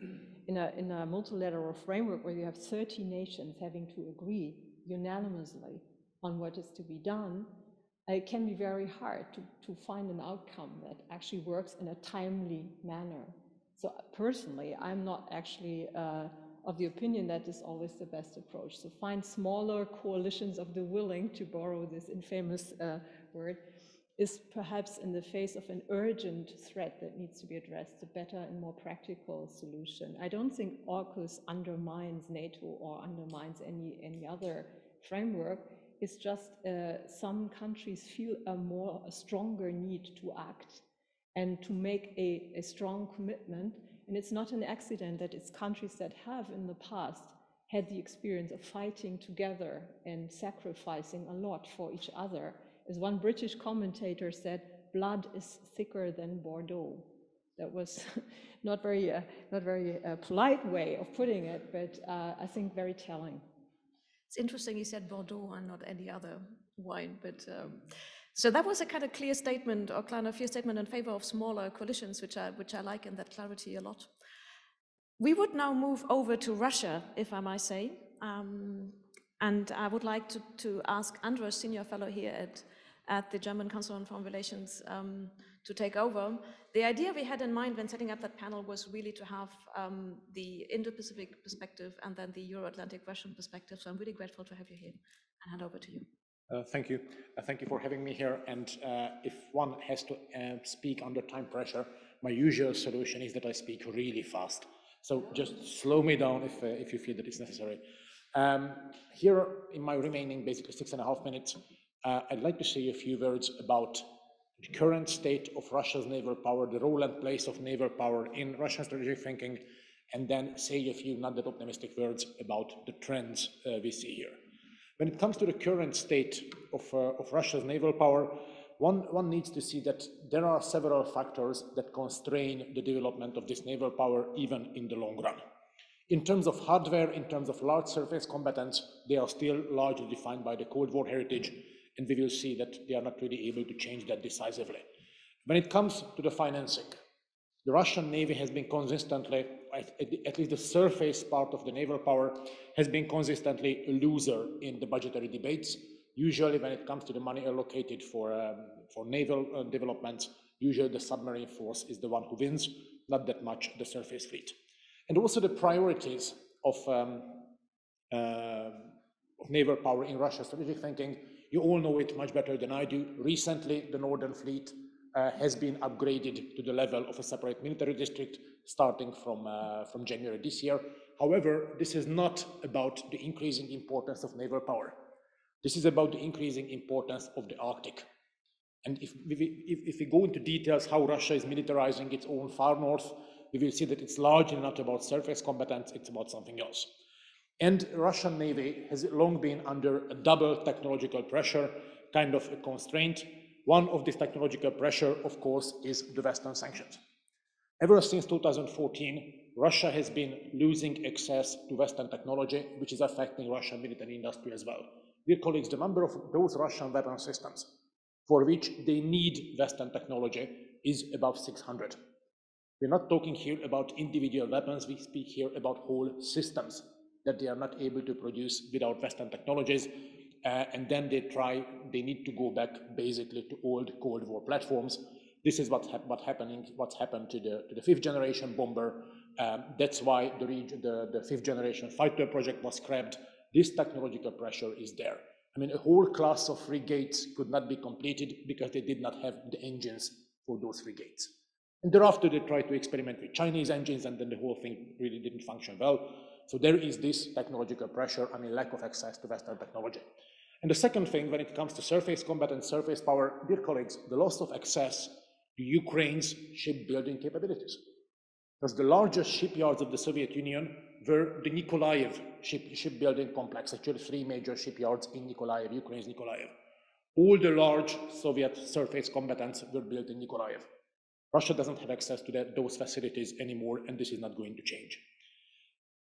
in a multilateral framework where you have 30 nations having to agree unanimously on what is to be done, it can be very hard to find an outcome that actually works in a timely manner. So personally, I'm not actually of the opinion that is always the best approach. So find smaller coalitions of the willing, to borrow this infamous word, is perhaps in the face of an urgent threat that needs to be addressed, a better and more practical solution. I don't think AUKUS undermines NATO or undermines any other framework. It's just some countries feel a stronger need to act and to make a strong commitment. And it's not an accident that it's countries that have in the past had the experience of fighting together and sacrificing a lot for each other. As one British commentator said, blood is thicker than Bordeaux. That was not very polite way of putting it, but I think very telling. It's interesting he said Bordeaux and not any other wine, but so that was a kind of clear statement, or kind of clear statement in favor of smaller coalitions, which I like, in that clarity a lot. We would now move over to Russia, if I might say, and I would like to ask András, senior fellow here at the German Council on Foreign Relations, to take over. The idea we had in mind when setting up that panel was really to have the Indo-Pacific perspective and then the Euro-Atlantic Russian perspective. So I'm really grateful to have you here, and hand over to you. Thank you. Thank you for having me here. And if one has to speak under time pressure, my usual solution is that I speak really fast. So just slow me down if you feel that it's necessary. Here, in my remaining basically 6.5 minutes, I'd like to say a few words about the current state of Russia's naval power, the role and place of naval power in Russian strategic thinking, and then say a few not that optimistic words about the trends we see here. When it comes to the current state of Russia's naval power, one needs to see that there are several factors that constrain the development of this naval power even in the long run. In terms of hardware, in terms of large surface combatants, they are still largely defined by the Cold War heritage, and we will see that they are not really able to change that decisively. When it comes to the financing, the Russian Navy has been consistently, at least the surface part of the naval power, has been consistently a loser in the budgetary debates. Usually when it comes to the money allocated for naval developments, usually the submarine force is the one who wins, not that much the surface fleet. And also the priorities of naval power in Russia's strategic thinking, you all know it much better than I do. Recently, the Northern Fleet has been upgraded to the level of a separate military district starting from January this year. However, this is not about the increasing importance of naval power. This is about the increasing importance of the Arctic. And if we go into details how Russia is militarizing its own far north, we will see that it's largely not about surface combatants, it's about something else. And Russian Navy has long been under a double technological pressure, kind of a constraint. One of this technological pressure, of course, is the Western sanctions. Ever since 2014, Russia has been losing access to Western technology, which is affecting Russian military industry as well. Dear colleagues, the number of those Russian weapon systems for which they need Western technology is above 600. We're not talking here about individual weapons, we speak here about whole systems that they are not able to produce without Western technologies, and then they need to go back basically to old Cold War platforms. This is what's happened to the fifth generation bomber. That's why the fifth generation fighter project was scrapped. This technological pressure is there. I mean, a whole class of frigates could not be completed because they did not have the engines for those frigates. And thereafter, they tried to experiment with Chinese engines, and then the whole thing really didn't function well. So there is this technological pressure, I mean, lack of access to Western technology. And the second thing, when it comes to surface combat and surface power, dear colleagues, the loss of access to Ukraine's shipbuilding capabilities. Because the largest shipyards of the Soviet Union were the Nikolaev shipbuilding complex, actually 3 major shipyards in Nikolaev, Ukraine's Nikolaev. All the large Soviet surface combatants were built in Nikolaev. Russia doesn't have access to those facilities anymore, and this is not going to change.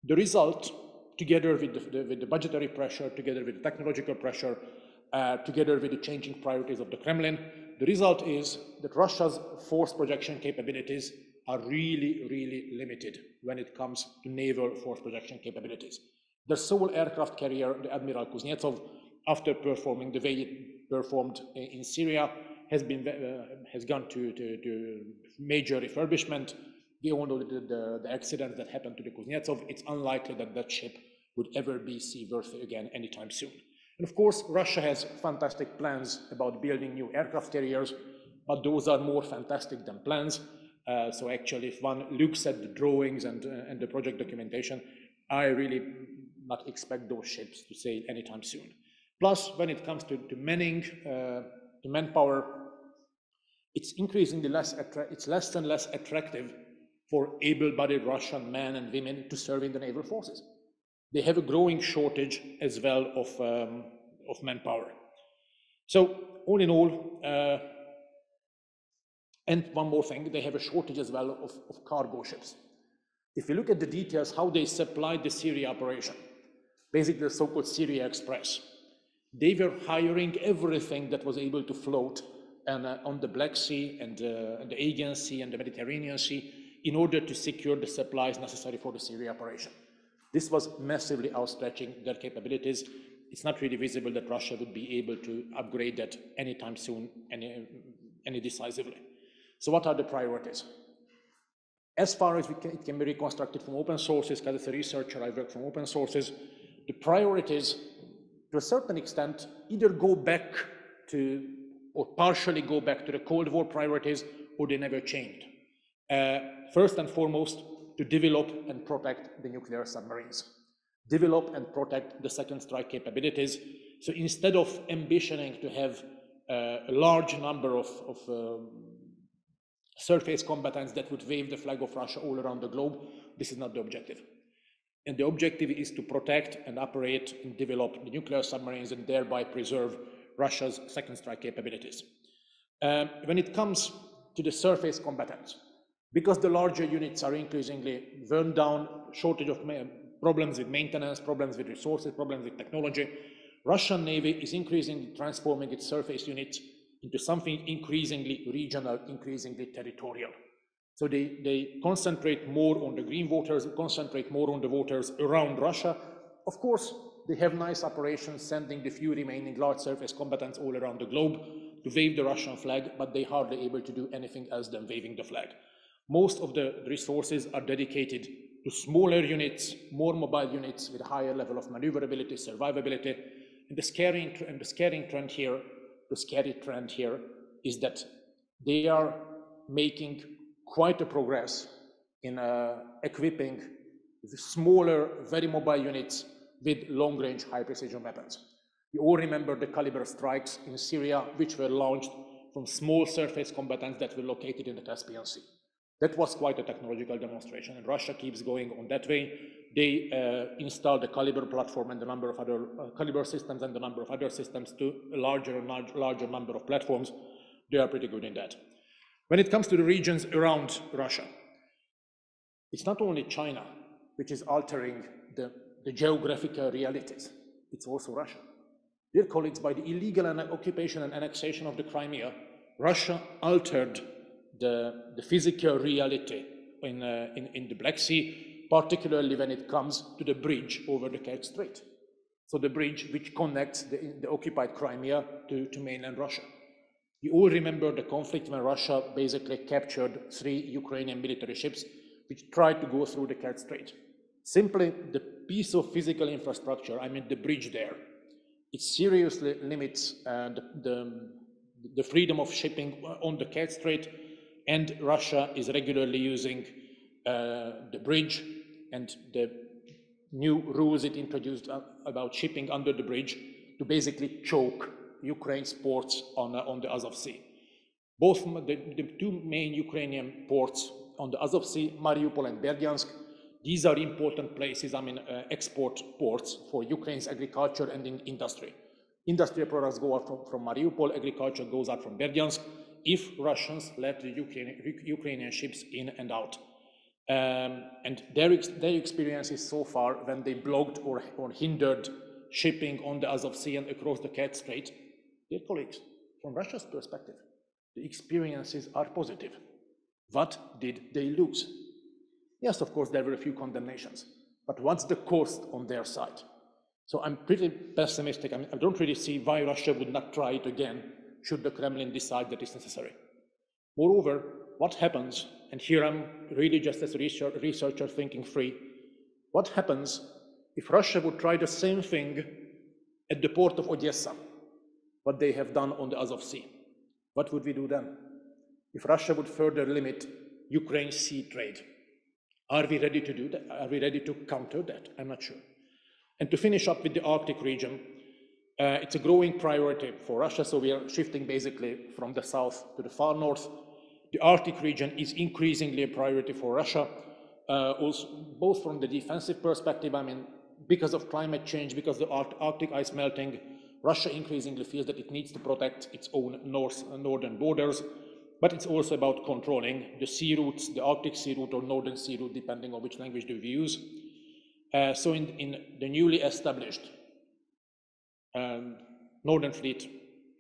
The result, together with the budgetary pressure, together with the technological pressure, together with the changing priorities of the Kremlin, the result is that Russia's force projection capabilities are really, really limited when it comes to naval force projection capabilities. The sole aircraft carrier, the Admiral Kuznetsov, after performing the way it performed in Syria, has gone to major refurbishment. We all know the accident that happened to the Kuznetsov. It's unlikely that that ship would ever be seaworthy again anytime soon. And of course, Russia has fantastic plans about building new aircraft carriers, but those are more fantastic than plans. So actually, if one looks at the drawings and the project documentation, I really not expect those ships to sail anytime soon. Plus, when it comes to manning, to manpower, it's increasingly it's less and less attractive for able-bodied Russian men and women to serve in the naval forces. They have a growing shortage as well of manpower. So all in all, and one more thing, they have a shortage as well of cargo ships. If you look at the details, how they supplied the Syria operation, basically the so-called Syria Express, they were hiring everything that was able to float on the Black Sea and the Aegean Sea and the Mediterranean Sea in order to secure the supplies necessary for the Syria operation. This was massively outstretching their capabilities. It's not really visible that Russia would be able to upgrade that anytime soon, any decisively. So what are the priorities? As far as it can be reconstructed from open sources, because as a researcher I work from open sources, the priorities, to a certain extent, either go back to, or partially go back to the Cold War priorities, or they never changed. First and foremost, to develop and protect the nuclear submarines. Develop and protect the second strike capabilities. So instead of ambitioning to have a large number of surface combatants that would wave the flag of Russia all around the globe, this is not the objective. And the objective is to protect and operate and develop the nuclear submarines and thereby preserve Russia's second strike capabilities. When it comes to the surface combatants, because the larger units are increasingly worn down, shortage of problems with maintenance, problems with resources, problems with technology, Russian Navy is increasingly transforming its surface units into something increasingly regional, increasingly territorial. So they concentrate more on the green waters, concentrate more on the waters around Russia. Of course, they have nice operations sending the few remaining large surface combatants all around the globe to wave the Russian flag, but they're hardly able to do anything else than waving the flag. Most of the resources are dedicated to smaller units, more mobile units with a higher level of maneuverability, survivability. And the scary trend here is that they are making quite a progress in equipping the smaller, very mobile units with long-range, high-precision weapons. You all remember the caliber strikes in Syria, which were launched from small surface combatants that were located in the Caspian Sea. That was quite a technological demonstration, and Russia keeps going on that way. They installed the caliber platform and the number of other caliber systems and the number of other systems to a larger and larger number of platforms. They are pretty good in that. When it comes to the regions around Russia, it's not only China which is altering the geographical realities, it's also Russia. Dear colleagues, by the illegal occupation and annexation of the Crimea, Russia altered the physical reality in the Black Sea, particularly when it comes to the bridge over the Kerch Strait. So the bridge which connects the occupied Crimea to mainland Russia. You all remember the conflict when Russia basically captured 3 Ukrainian military ships which tried to go through the Kerch Strait. Simply the piece of physical infrastructure, I mean the bridge there, it seriously limits the freedom of shipping on the Kerch Strait, and Russia is regularly using the bridge and the new rules it introduced about shipping under the bridge to basically choke Ukraine's ports on the Azov Sea. Both the 2 main Ukrainian ports on the Azov Sea, Mariupol and Berdyansk, these are important places, I mean, export ports for Ukraine's agriculture and industry. Industrial products go out from Mariupol, agriculture goes out from Berdyansk, if Russians let the Ukrainian ships in and out. And their experiences so far, when they blocked or hindered shipping on the Azov Sea and across the Kerch Strait, dear colleagues, from Russia's perspective, the experiences are positive. What did they lose? Yes, of course, there were a few condemnations, but what's the cost on their side? So I'm pretty pessimistic. I mean, I don't really see why Russia would not try it again should the Kremlin decide that it's necessary. Moreover, what happens, and here I'm really just as a researcher thinking free, what happens if Russia would try the same thing at the port of Odessa, what they have done on the Azov Sea? What would we do then? If Russia would further limit Ukraine's sea trade, are we ready to do that? Are we ready to counter that? I'm not sure. And to finish up with the Arctic region, it's a growing priority for Russia, so we are shifting basically from the south to the far north. The Arctic region is increasingly a priority for Russia, also both from the defensive perspective, I mean, because of climate change, because of the Arctic ice melting, Russia increasingly feels that it needs to protect its own northern borders, but it's also about controlling the sea routes, the Arctic sea route or northern sea route, depending on which language do we use. So in the newly established Northern Fleet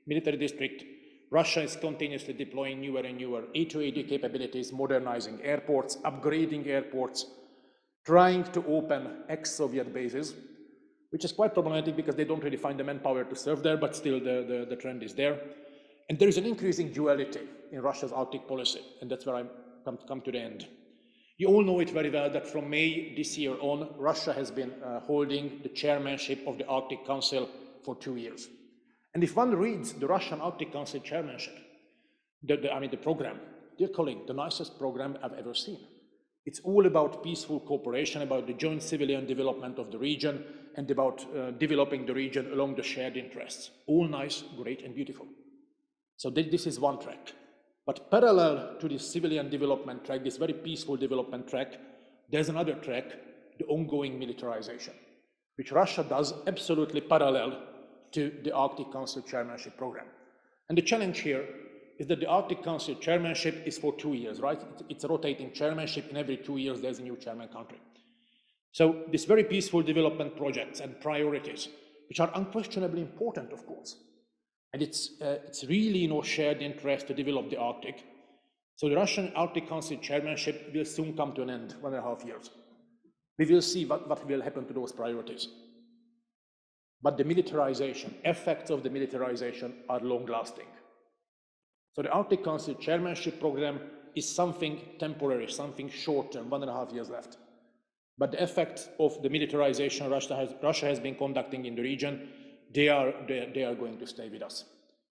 military district, Russia is continuously deploying newer and newer A2AD capabilities, modernizing airports, upgrading airports, trying to open ex-Soviet bases, which is quite problematic because they don't really find the manpower to serve there, but still the trend is there. And there is an increasing duality in Russia's Arctic policy, and that's where I come to the end. You all know it very well that from May this year on, Russia has been holding the chairmanship of the Arctic Council for 2 years. And if one reads the Russian Arctic Council chairmanship, the program, dear colleague, the nicest program I've ever seen. It's all about peaceful cooperation, about the joint civilian development of the region, and about developing the region along the shared interests. All nice, great, and beautiful. So this is one track. But parallel to this civilian development track, this very peaceful development track, there's another track, the ongoing militarization, which Russia does absolutely parallel to the Arctic Council chairmanship program. And the challenge here is that the Arctic Council chairmanship is for 2 years, right? It's a rotating chairmanship, and every 2 years there's a new chairman country. So these very peaceful development projects and priorities, which are unquestionably important, of course, and it's really in our shared interest to develop the Arctic. So the Russian Arctic Council chairmanship will soon come to an end, 1.5 years. We will see what will happen to those priorities. But the militarization, effects of the militarization are long-lasting. So the Arctic Council chairmanship program is something temporary, something short-term, 1.5 years left. But the effects of the militarization Russia has been conducting in the region, they are going to stay with us.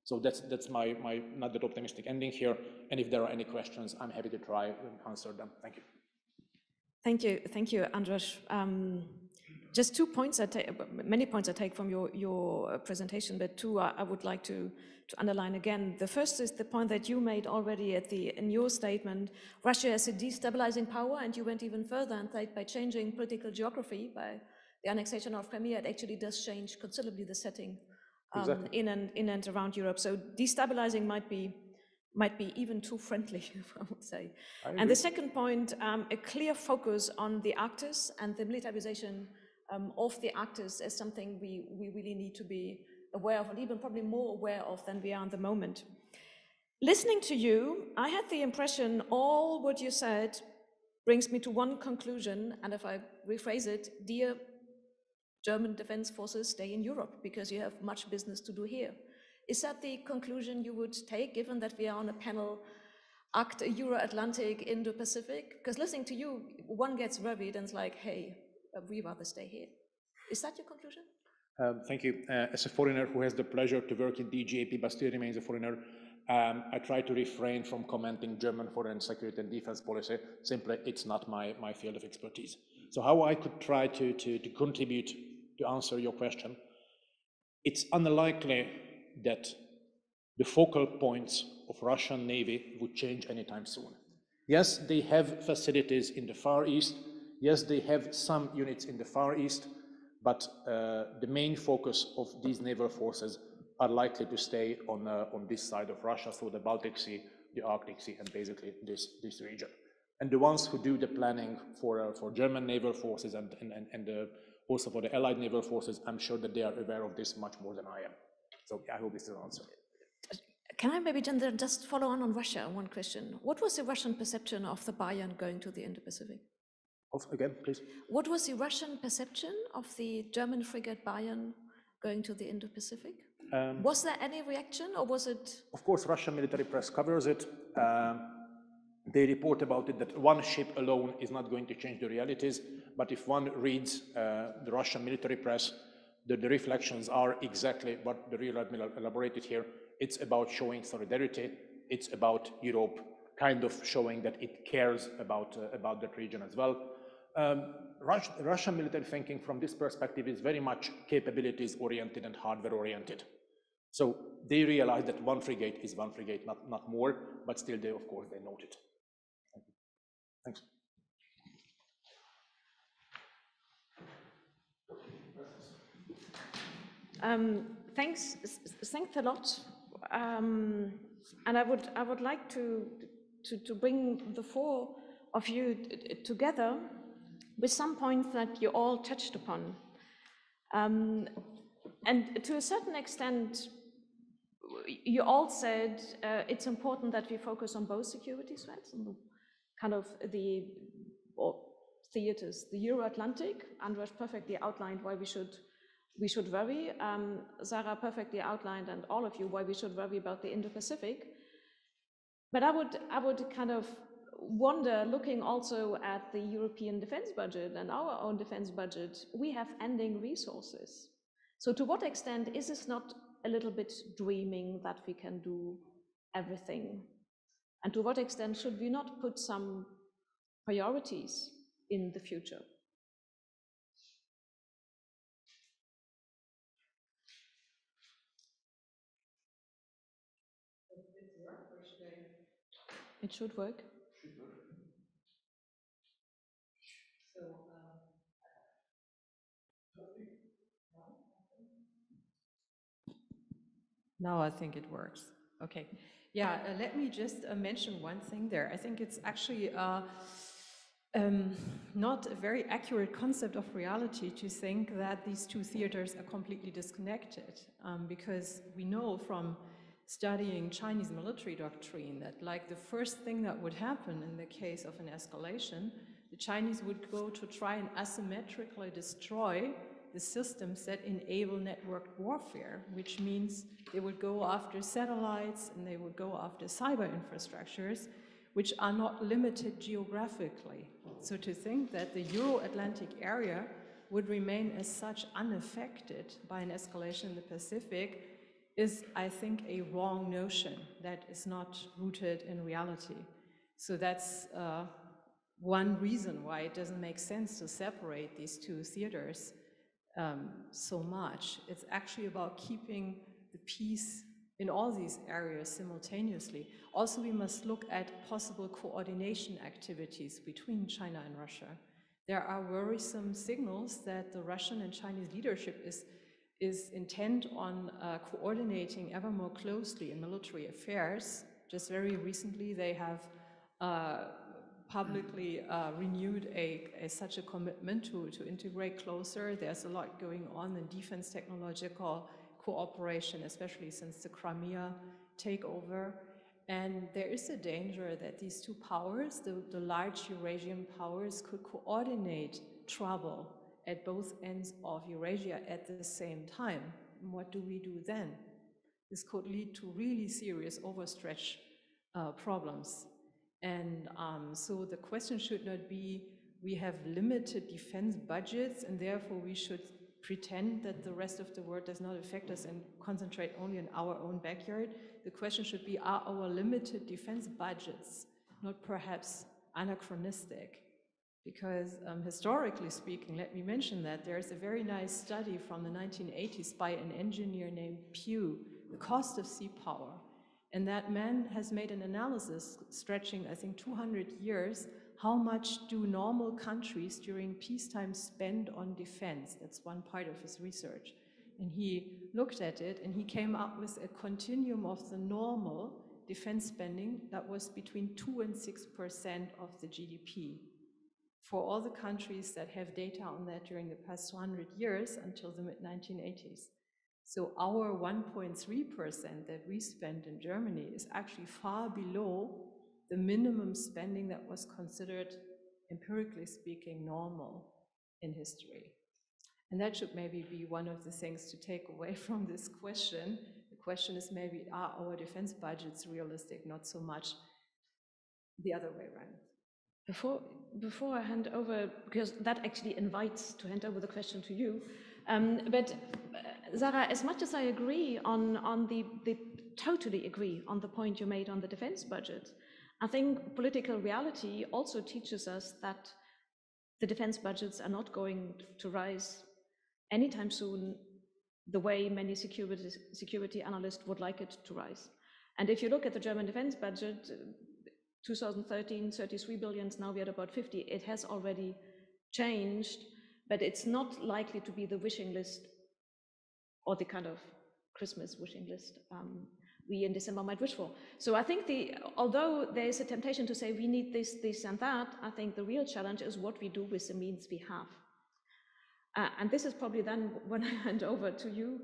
So that's my not that optimistic ending here. And if there are any questions, I'm happy to try and answer them. Thank you. Thank you, András. Just 2 points many points I take from your presentation, but two I would like to underline again. The first is the point that you made already in your statement. Russia is a destabilizing power, and you went even further and said by changing political geography, by the annexation of Crimea, it actually does change considerably the setting exactly. in and around Europe. So destabilizing might be even too friendly, I would say. And the second point, a clear focus on the Arctic and the militarization of the Arctic is something we really need to be aware of, and even probably more aware of than we are in the moment. Listening to you, I had the impression all what you said brings me to one conclusion, and if I rephrase it, dear German defense forces, stay in Europe because you have much business to do here. Is that the conclusion you would take, given that we are on a panel, Euro-Atlantic, Indo-Pacific? Because listening to you, one gets worried and it's like, hey, we'd rather stay here. Is that your conclusion? Thank you. As a foreigner who has the pleasure to work in DGAP but still remains a foreigner, I try to refrain from commenting German foreign security and defense policy. Simply, it's not my field of expertise. So how I could try to contribute to answer your question, it's unlikely that the focal points of Russian Navy would change anytime soon. Yes, they have facilities in the Far East. Yes, they have some units in the Far East, but the main focus of these naval forces are likely to stay on this side of Russia, so the Baltic Sea, the Arctic Sea, and basically this region. And the ones who do the planning for German naval forces and also for the Allied naval forces, I'm sure that they are aware of this much more than I am. So I hope this is an answer. Can I maybe just follow on Russia, one question? What was the Russian perception of the Bayern going to the Indo-Pacific? Again, please. What was the Russian perception of the German frigate Bayern going to the Indo-Pacific? Was there any reaction, or was it? Of course, Russian military press covers it. They report about it that one ship alone is not going to change the realities, but if one reads the Russian military press, the reflections are exactly what the Rear Admiral elaborated here. It's about showing solidarity. It's about Europe kind of showing that it cares about that region as well. Russian military thinking from this perspective is very much capabilities-oriented and hardware-oriented. So they realize that one frigate is one frigate, not more, but still they, of course, they note it. Thanks. Thanks a lot. And I would like to bring the four of you together with some points that you all touched upon. And to a certain extent, you all said it's important that we focus on both security threats and kind of the theaters, the Euro-Atlantic. András perfectly outlined why we should worry. Sarah perfectly outlined, and all of you, why we should worry about the Indo-Pacific. But I would kind of wonder, looking also at the European defense budget and our own defense budget, we have ending resources. So to what extent is this not a little bit dreaming that we can do everything? And to what extent should we not put some priorities in the future? It should work. So, now I think it works. Okay. Yeah, let me just mention one thing there. I think it's actually not a very accurate concept of reality to think that these two theaters are completely disconnected, because we know from studying Chinese military doctrine that, like, the first thing that would happen in the case of an escalation, the Chinese would go to try and asymmetrically destroy the systems that enable networked warfare, which means they would go after satellites and they would go after cyber infrastructures, which are not limited geographically. So to think that the Euro-Atlantic area would remain as such unaffected by an escalation in the Pacific is, I think, a wrong notion that is not rooted in reality. So that's one reason why it doesn't make sense to separate these two theaters so much. It's actually about keeping the peace in all these areas simultaneously. Also, we must look at possible coordination activities between China and Russia. There are worrisome signals that the Russian and Chinese leadership is intent on coordinating ever more closely in military affairs. Just very recently, they have publicly renewed such a commitment to integrate closer. There's a lot going on in defense technological cooperation, especially since the Crimea takeover. And there is a danger that these two powers, the large Eurasian powers, could coordinate trouble at both ends of Eurasia at the same time. And what do we do then? This could lead to really serious overstretch problems. And so the question should not be, we have limited defense budgets and therefore we should pretend that the rest of the world does not affect us and concentrate only on our own backyard. The question should be, are our limited defense budgets not perhaps anachronistic? Because historically speaking, let me mention that there's a very nice study from the 1980s by an engineer named Pugh, The Cost of Sea Power. And that man has made an analysis stretching, I think, 200 years. How much do normal countries during peacetime spend on defense? That's one part of his research. And he looked at it and he came up with a continuum of the normal defense spending that was between 2 and 6% of the GDP for all the countries that have data on that during the past 200 years until the mid-1980s. So our 1.3% that we spend in Germany is actually far below the minimum spending that was considered, empirically speaking, normal in history. And that should maybe be one of the things to take away from this question. The question is maybe, are our defense budgets realistic? Not so much the other way around. Before I hand over, because that actually invites to hand over the question to you, but Sarah, as much as I agree totally agree on the point you made on the defense budget, I think political reality also teaches us that the defense budgets are not going to rise anytime soon the way many security analysts would like it to rise. And if you look at the German defense budget, 2013, 33 billion, now we're at about 50. It has already changed, but it's not likely to be the wishing list or the kind of Christmas wishing list we in December might wish for. So I think although there is a temptation to say we need this, this and that, I think the real challenge is what we do with the means we have. And this is probably then, when I hand over to you,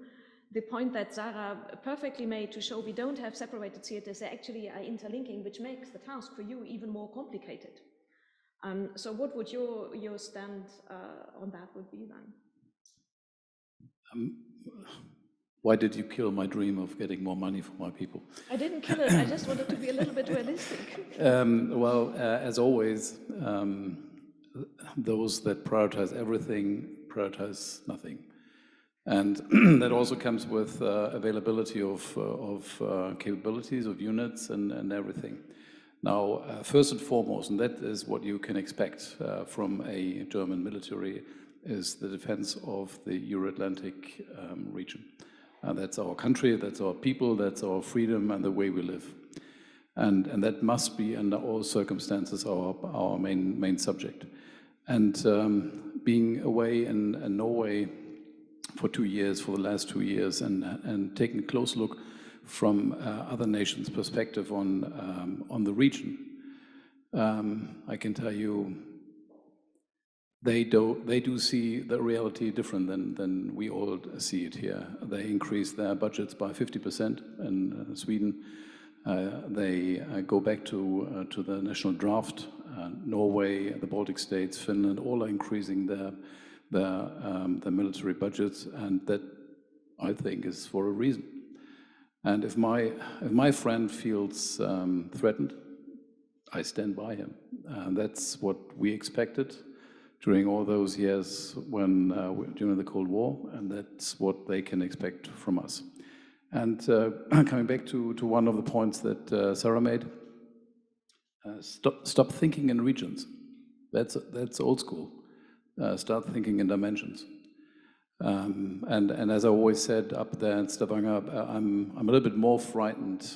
the point that Sarah perfectly made to show we don't have separated theaters, they actually are interlinking, which makes the task for you even more complicated. So what would your stand on that would be then? Why did you kill my dream of getting more money for my people? I didn't kill it, I just wanted to be a little bit realistic. As always, those that prioritize everything prioritize nothing. And that also comes with availability of capabilities, of units and everything. Now, first and foremost, and that is what you can expect from a German military, is the defense of the Euro-Atlantic region. That's our country, that's our people, that's our freedom and the way we live. And that must be, under all circumstances, our main subject. And being away in Norway for 2 years, for the last 2 years, and taking a close look from other nations' perspective on the region. I can tell you, they do see the reality different than we all see it here. They increase their budgets by 50% in Sweden. They go back to the national draft. Norway, the Baltic states, Finland, all are increasing their military budgets, and that, I think, is for a reason. And if my friend feels threatened, I stand by him. That's what we expected during all those years during the Cold War, and that's what they can expect from us. And coming back to one of the points that Sarah made, stop thinking in regions. That's old school. Start thinking in dimensions. And as I always said up there in Stavanger, I'm a little bit more frightened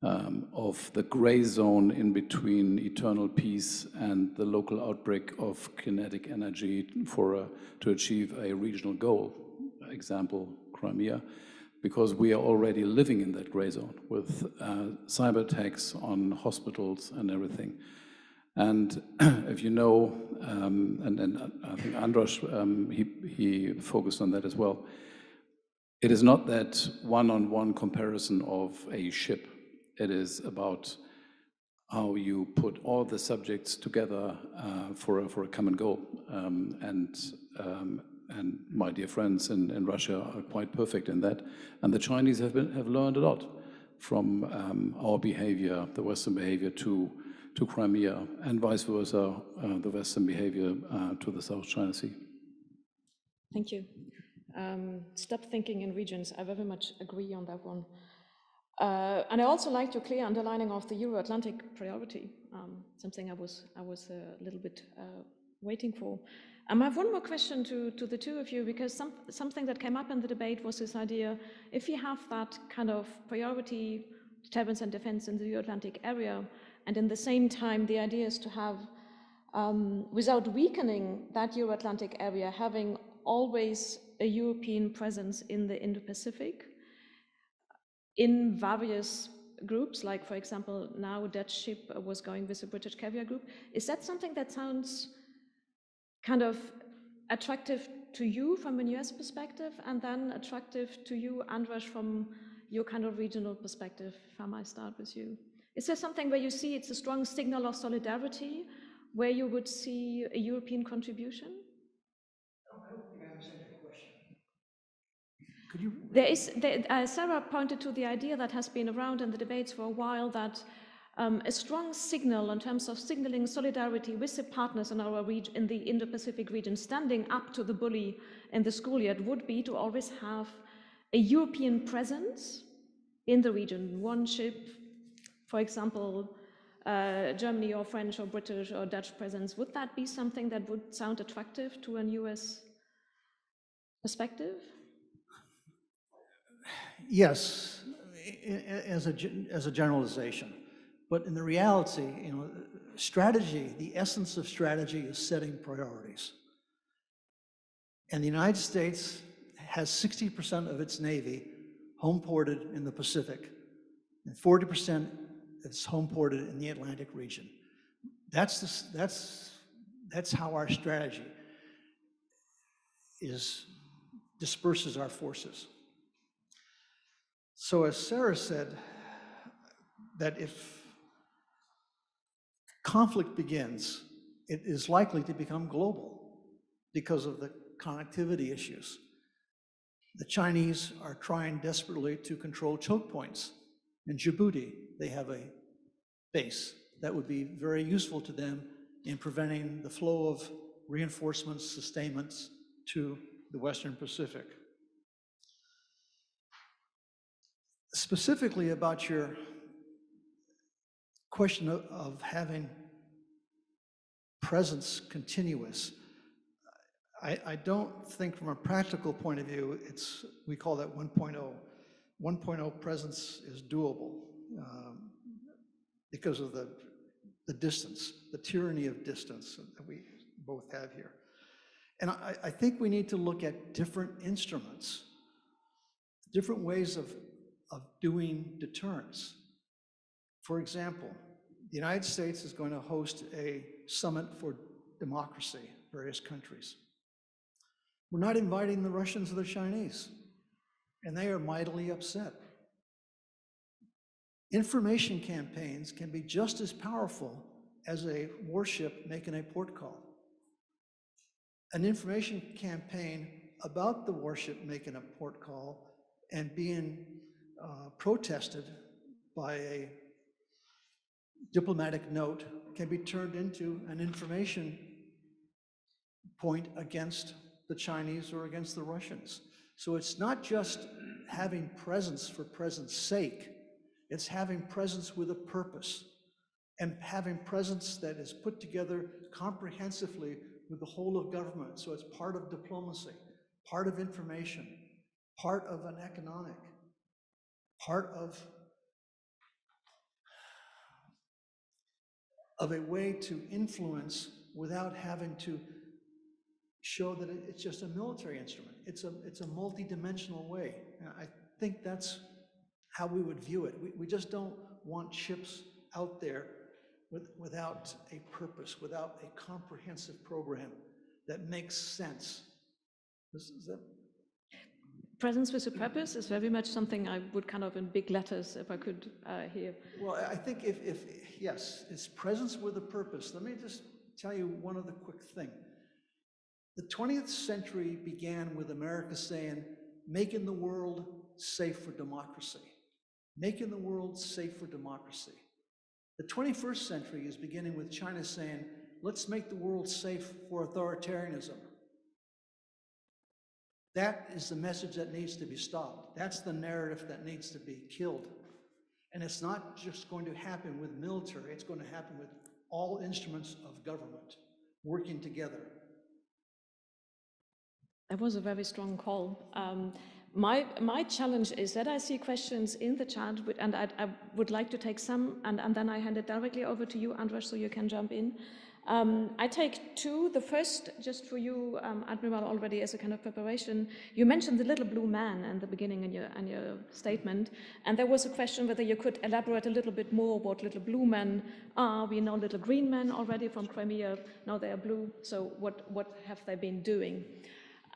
of the gray zone in between eternal peace and the local outbreak of kinetic energy to achieve a regional goal. Example, Crimea, because we are already living in that gray zone with cyber attacks on hospitals and everything. And if you know, and I think András, he focused on that as well, it is not that one-on-one comparison of a ship. It is about how you put all the subjects together for a common goal. And my dear friends in Russia are quite perfect in that. And the Chinese have learned a lot from our behavior, the Western behavior to Crimea, and vice versa, the Western behavior to the South China Sea. Thank you. Stop thinking in regions. I very much agree on that one. And I also like your clear underlining of the Euro-Atlantic priority, something I was a little bit waiting for. I have one more question to the two of you, because something that came up in the debate was this idea, if you have that kind of priority, deterrence and defense in the Euro-Atlantic area, and in the same time, the idea is to have, without weakening that Euro-Atlantic area, having always a European presence in the Indo-Pacific, in various groups, like, for example, now that ship was going with the British Carrier Group. Is that something that sounds kind of attractive to you from a US perspective, and then attractive to you, András, from your kind of regional perspective, if I might start with you? Is there something where you see it's a strong signal of solidarity, where you would see a European contribution? I don't think I understand your question. Could you? Sarah pointed to the idea that has been around in the debates for a while, that a strong signal in terms of signaling solidarity with the partners in our region, in the Indo-Pacific region, standing up to the bully in the schoolyard, would be to always have a European presence in the region. One ship, for example, Germany or French or British or Dutch presence. Would that be something that would sound attractive to a US perspective? Yes, as a generalization. But in the reality, strategy, the essence of strategy is setting priorities. And the United States has 60% of its Navy home-ported in the Pacific, and 40% is home-ported in the Atlantic region. That's how our strategy disperses our forces. So as Sarah said, that if conflict begins, it is likely to become global because of the connectivity issues. The Chinese are trying desperately to control choke points. In Djibouti, they have a base that would be very useful to them in preventing the flow of reinforcements, sustainments to the Western Pacific. Specifically about your question of having presence continuous, I don't think from a practical point of view, we call that 1.0. 1.0 presence is doable because of the distance, the tyranny of distance that we both have here. And I think we need to look at different instruments, different ways of of doing deterrence. For example, the United States is going to host a summit for democracy, various countries. We're not inviting the Russians or the Chinese, and they are mightily upset. Information campaigns can be just as powerful as a warship making a port call. An information campaign about the warship making a port call and being protested by a diplomatic note can be turned into an information point against the Chinese or against the Russians. So it's not just having presence for presence sake, it's having presence with a purpose and having presence that is put together comprehensively with the whole of government. So it's part of diplomacy, part of information, part of an economic, part of a way to influence without having to show that it's just a military instrument. It's a multi-dimensional way. And I think that's how we would view it. We just don't want ships out there without a purpose, without a comprehensive program that makes sense. Presence with a purpose is very much something I would kind of in big letters, if I could hear. Well, I think yes, it's presence with a purpose. Let me just tell you one other quick thing. The 20th century began with America saying, making the world safe for democracy. Making the world safe for democracy. The 21st century is beginning with China saying, let's make the world safe for authoritarianism. That is the message that needs to be stopped. That's the narrative that needs to be killed. And it's not just going to happen with military, it's going to happen with all instruments of government working together. That was a very strong call. My challenge is that I see questions in the chat, and I would like to take some, and then I hand it directly over to you, András, so you can jump in. I take two. The first, just for you, Admiral, already as a kind of preparation. You mentioned the little blue man in the beginning in your statement, and there was a question whether you could elaborate a little bit more what little blue men are. We know little green men already from Crimea. Now they are blue. So what have they been doing?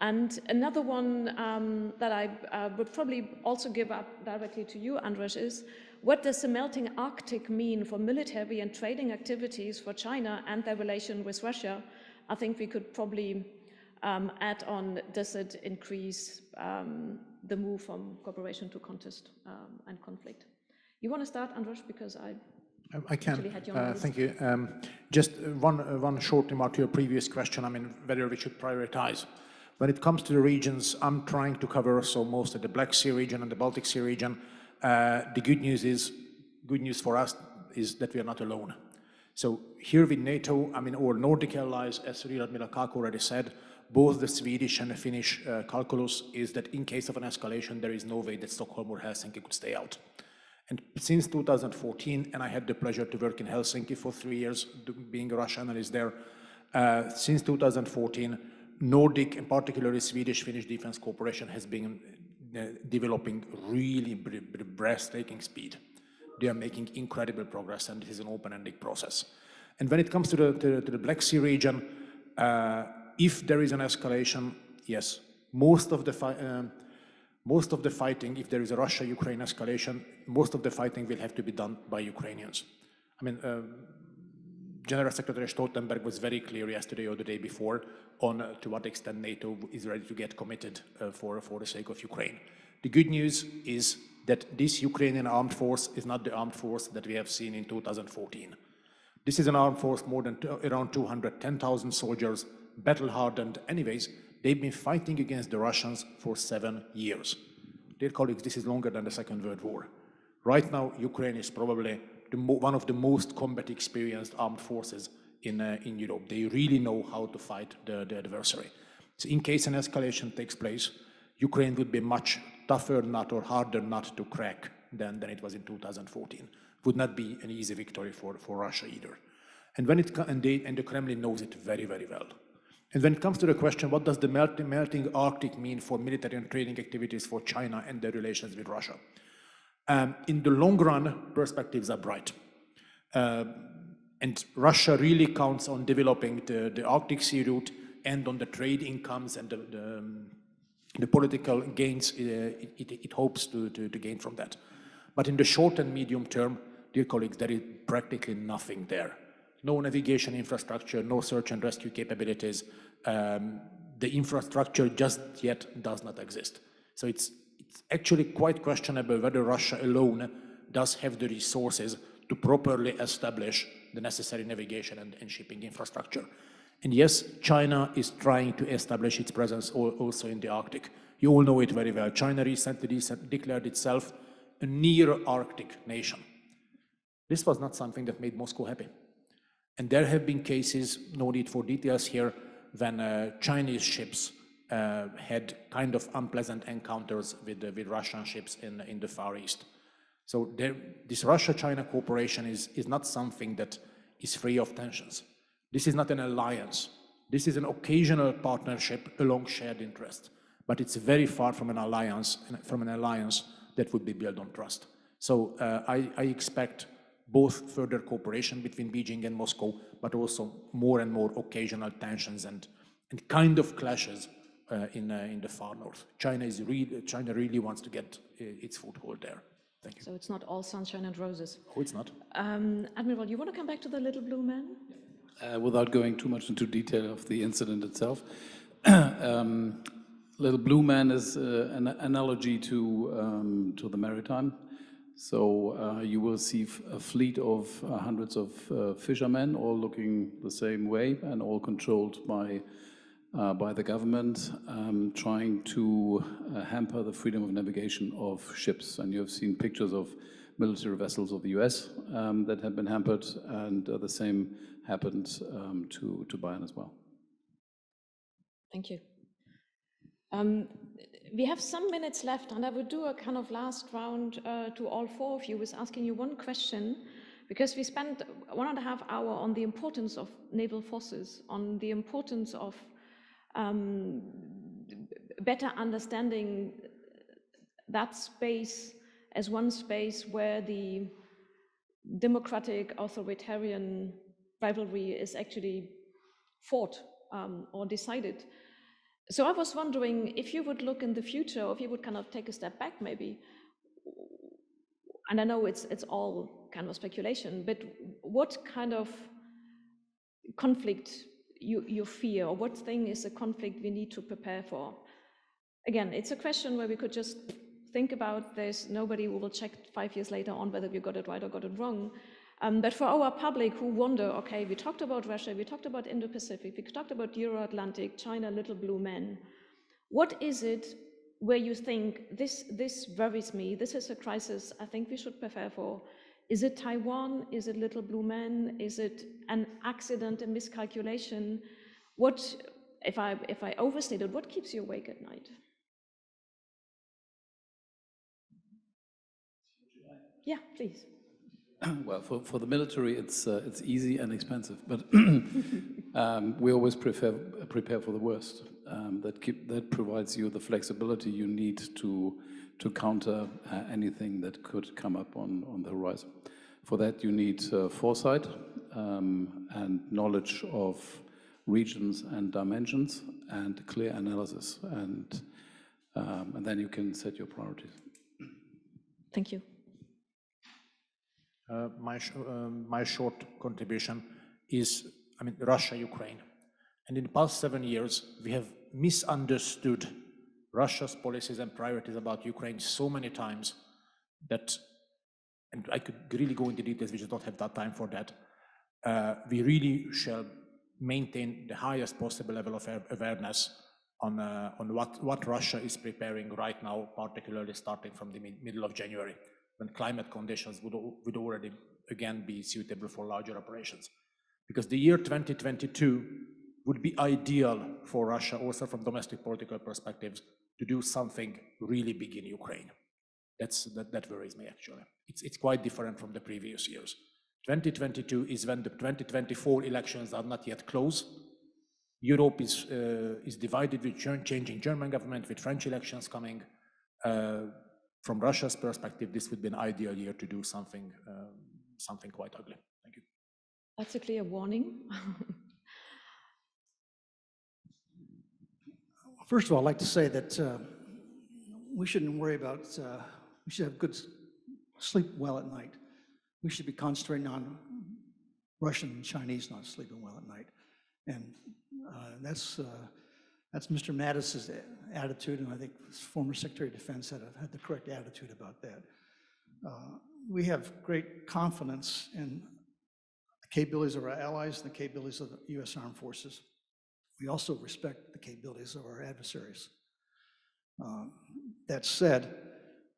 And another one that I would probably also give up directly to you, András, is what does the melting Arctic mean for military and trading activities for China and their relation with Russia? I think we could probably add on, does it increase the move from cooperation to contest and conflict? You want to start, András, because I can. Had you on thank you. Just one short remark to your previous question. I mean, whether we should prioritize. When it comes to the regions, I'm trying to cover so most of the Black Sea region and the Baltic Sea region. The good news for us is that we are not alone. So here with NATO, I mean, our Nordic allies, as Rear Admiral Kaack already said, both the Swedish and the Finnish calculus is that in case of an escalation, there is no way that Stockholm or Helsinki could stay out. And since 2014, and I had the pleasure to work in Helsinki for 3 years, being a Russia analyst there, since 2014, Nordic and particularly Swedish-Finnish defense cooperation has been developing really breathtaking speed. They are making incredible progress, and this is an open-ended process. And when it comes to the Black Sea region, if there is an escalation, yes, most of the fighting, if there is a Russia-Ukraine escalation, most of the fighting will have to be done by Ukrainians. I mean, General Secretary Stoltenberg was very clear yesterday or the day before on to what extent NATO is ready to get committed for the sake of Ukraine. The good news is that this Ukrainian armed force is not the armed force that we have seen in 2014. This is an armed force more than around 210,000 soldiers, battle-hardened. Anyways, they've been fighting against the Russians for 7 years. Dear colleagues, this is longer than the Second World War. Right now, Ukraine is probably one of the most combat experienced armed forces in Europe. They really know how to fight the adversary. So in case an escalation takes place, Ukraine would be much tougher nut or harder nut to crack than it was in 2014. Would not be an easy victory for Russia either. And when and the Kremlin knows it very, very well. And when it comes to the question, what does the melting Arctic mean for military and trading activities for China and their relations with Russia? In the long run, perspectives are bright. And Russia really counts on developing the Arctic Sea route and on the trade incomes and the political gains it hopes to gain from that. But in the short and medium term, dear colleagues, there is practically nothing there. No navigation infrastructure, no search and rescue capabilities. The infrastructure just yet does not exist. So it's actually quite questionable whether Russia alone does have the resources to properly establish the necessary navigation and shipping infrastructure. And yes, China is trying to establish its presence also in the Arctic. You all know it very well. China recently declared itself a near-Arctic nation. This was not something that made Moscow happy. And there have been cases, no need for details here, when Chinese ships had kind of unpleasant encounters with Russian ships in the Far East. So this Russia-China cooperation is not something that is free of tensions. This is not an alliance. This is an occasional partnership along shared interest, but it's very far from an alliance that would be built on trust. So I expect both further cooperation between Beijing and Moscow, but also more and more occasional tensions and kind of clashes in the far north. China really wants to get its foothold there. Thank you. So it's not all sunshine and roses. Oh, it's not. Admiral, you want to come back to the little blue man? Without going too much into detail of the incident itself, little blue man is an analogy to the maritime. So you will see a fleet of hundreds of fishermen, all looking the same way and all controlled by the government, trying to hamper the freedom of navigation of ships. And you have seen pictures of military vessels of the US that have been hampered, and the same happened to Bayern as well. Thank you. We have some minutes left, and I would do a kind of last round to all four of you with asking you one question, because we spent 1.5 hours on the importance of naval forces, on the importance of better understanding that space as one space where the democratic authoritarian rivalry is actually fought or decided. So I was wondering if you would look in the future, or if you would kind of take a step back maybe, and I know it's all kind of speculation, but what kind of conflict you fear, or what thing is a conflict we need to prepare for? Again, it's a question where we could just think about. There's nobody who will check 5 years later on whether we got it right or got it wrong. But for our public who wonder, okay, we talked about Russia, we talked about Indo-Pacific, we talked about Euro-Atlantic, China, little blue men. What is it where you think this worries me, this is a crisis I think we should prepare for? Is it Taiwan? Is it little blue men? Is it an accident, a miscalculation? What, if I overstated, what keeps you awake at night? Yeah, please. Well, for the military, it's easy and expensive, but we always prepare for the worst. That provides you the flexibility you need to counter anything that could come up on the horizon. For that, you need foresight and knowledge of regions and dimensions and clear analysis, and then you can set your priorities. Thank you. My short contribution is, Russia, Ukraine. And in the past 7 years, we have misunderstood Russia's policies and priorities about Ukraine so many times that, and I could really go into details, we just don't have that time for that. We really shall maintain the highest possible level of awareness on what Russia is preparing right now, particularly starting from the middle of January, when climate conditions would already again be suitable for larger operations. Because the year 2022 would be ideal for Russia, also from domestic political perspectives, to do something really big in Ukraine. That worries me, actually. It's quite different from the previous years. 2022 is when the 2024 elections are not yet close. Europe is divided with changing German government, with French elections coming. from Russia's perspective, this would be an ideal year to do something, something quite ugly. Thank you. That's a clear warning. First of all, I'd like to say that we shouldn't worry about, we should have good sleep well at night. We should be concentrating on Russian and Chinese not sleeping well at night. And that's Mr. Mattis's attitude, and I think his former Secretary of Defense had the correct attitude about that. We have great confidence in the capabilities of our allies and the capabilities of the U.S. Armed Forces. We also respect the capabilities of our adversaries. That said,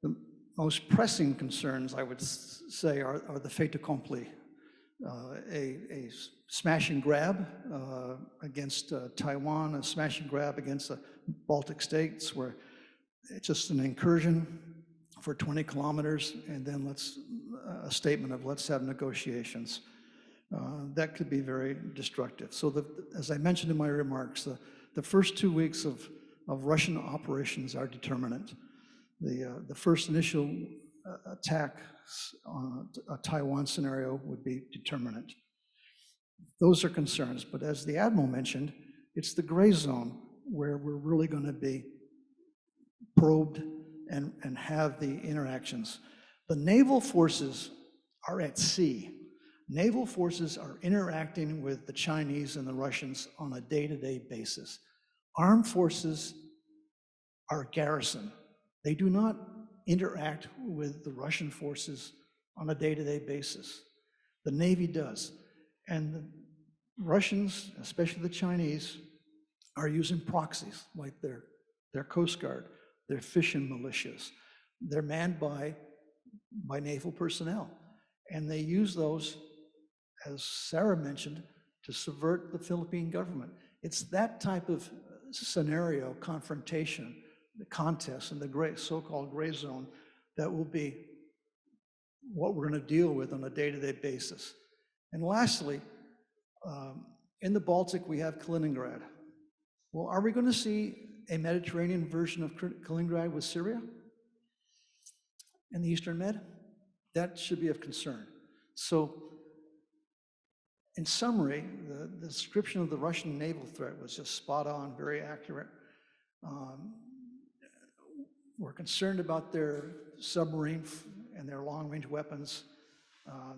the most pressing concerns, I would say, are the fait accompli. A smash and grab against Taiwan, a smash and grab against the Baltic states, where it's just an incursion for 20 kilometers, and then a statement of let's have negotiations. That could be very destructive. So as I mentioned in my remarks, the first 2 weeks of Russian operations are determinant. The first initial attack on a Taiwan scenario would be determinant. Those are concerns, but as the Admiral mentioned, it's the gray zone where we're really going to be probed and have the interactions. The naval forces are at sea. Naval forces are interacting with the Chinese and the Russians on a day-to-day basis. Armed forces are garrison. They do not interact with the Russian forces on a day-to-day basis. The Navy does. And the Russians, especially the Chinese, are using proxies like their Coast Guard, their fishing militias. They're manned by naval personnel. And they use those, as Sarah mentioned, to subvert the Philippine government. It's that type of scenario, confrontation, the contest, and the so-called gray zone that will be what we're going to deal with on a day-to-day basis. And lastly, in the Baltic, we have Kaliningrad. Well, are we going to see a Mediterranean version of Kaliningrad with Syria and the Eastern Med? That should be of concern. So, in summary, the description of the Russian naval threat was just spot on, very accurate. We're concerned about their submarine and their long-range weapons.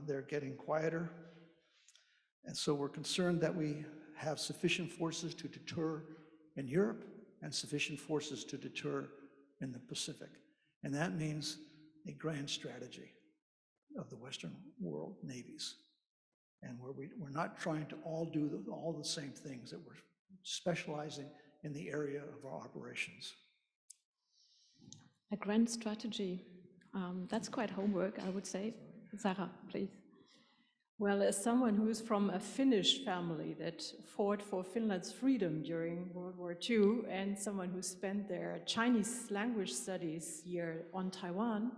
They're getting quieter. And so we're concerned that we have sufficient forces to deter in Europe and sufficient forces to deter in the Pacific. And that means a grand strategy of the Western world navies. And where we're not trying to all do all the same things, that we're specializing in the area of our operations. A grand strategy. That's quite homework, I would say. Sarah, please. Well, as someone who's from a Finnish family that fought for Finland's freedom during World War II, and someone who spent their Chinese language studies year on Taiwan,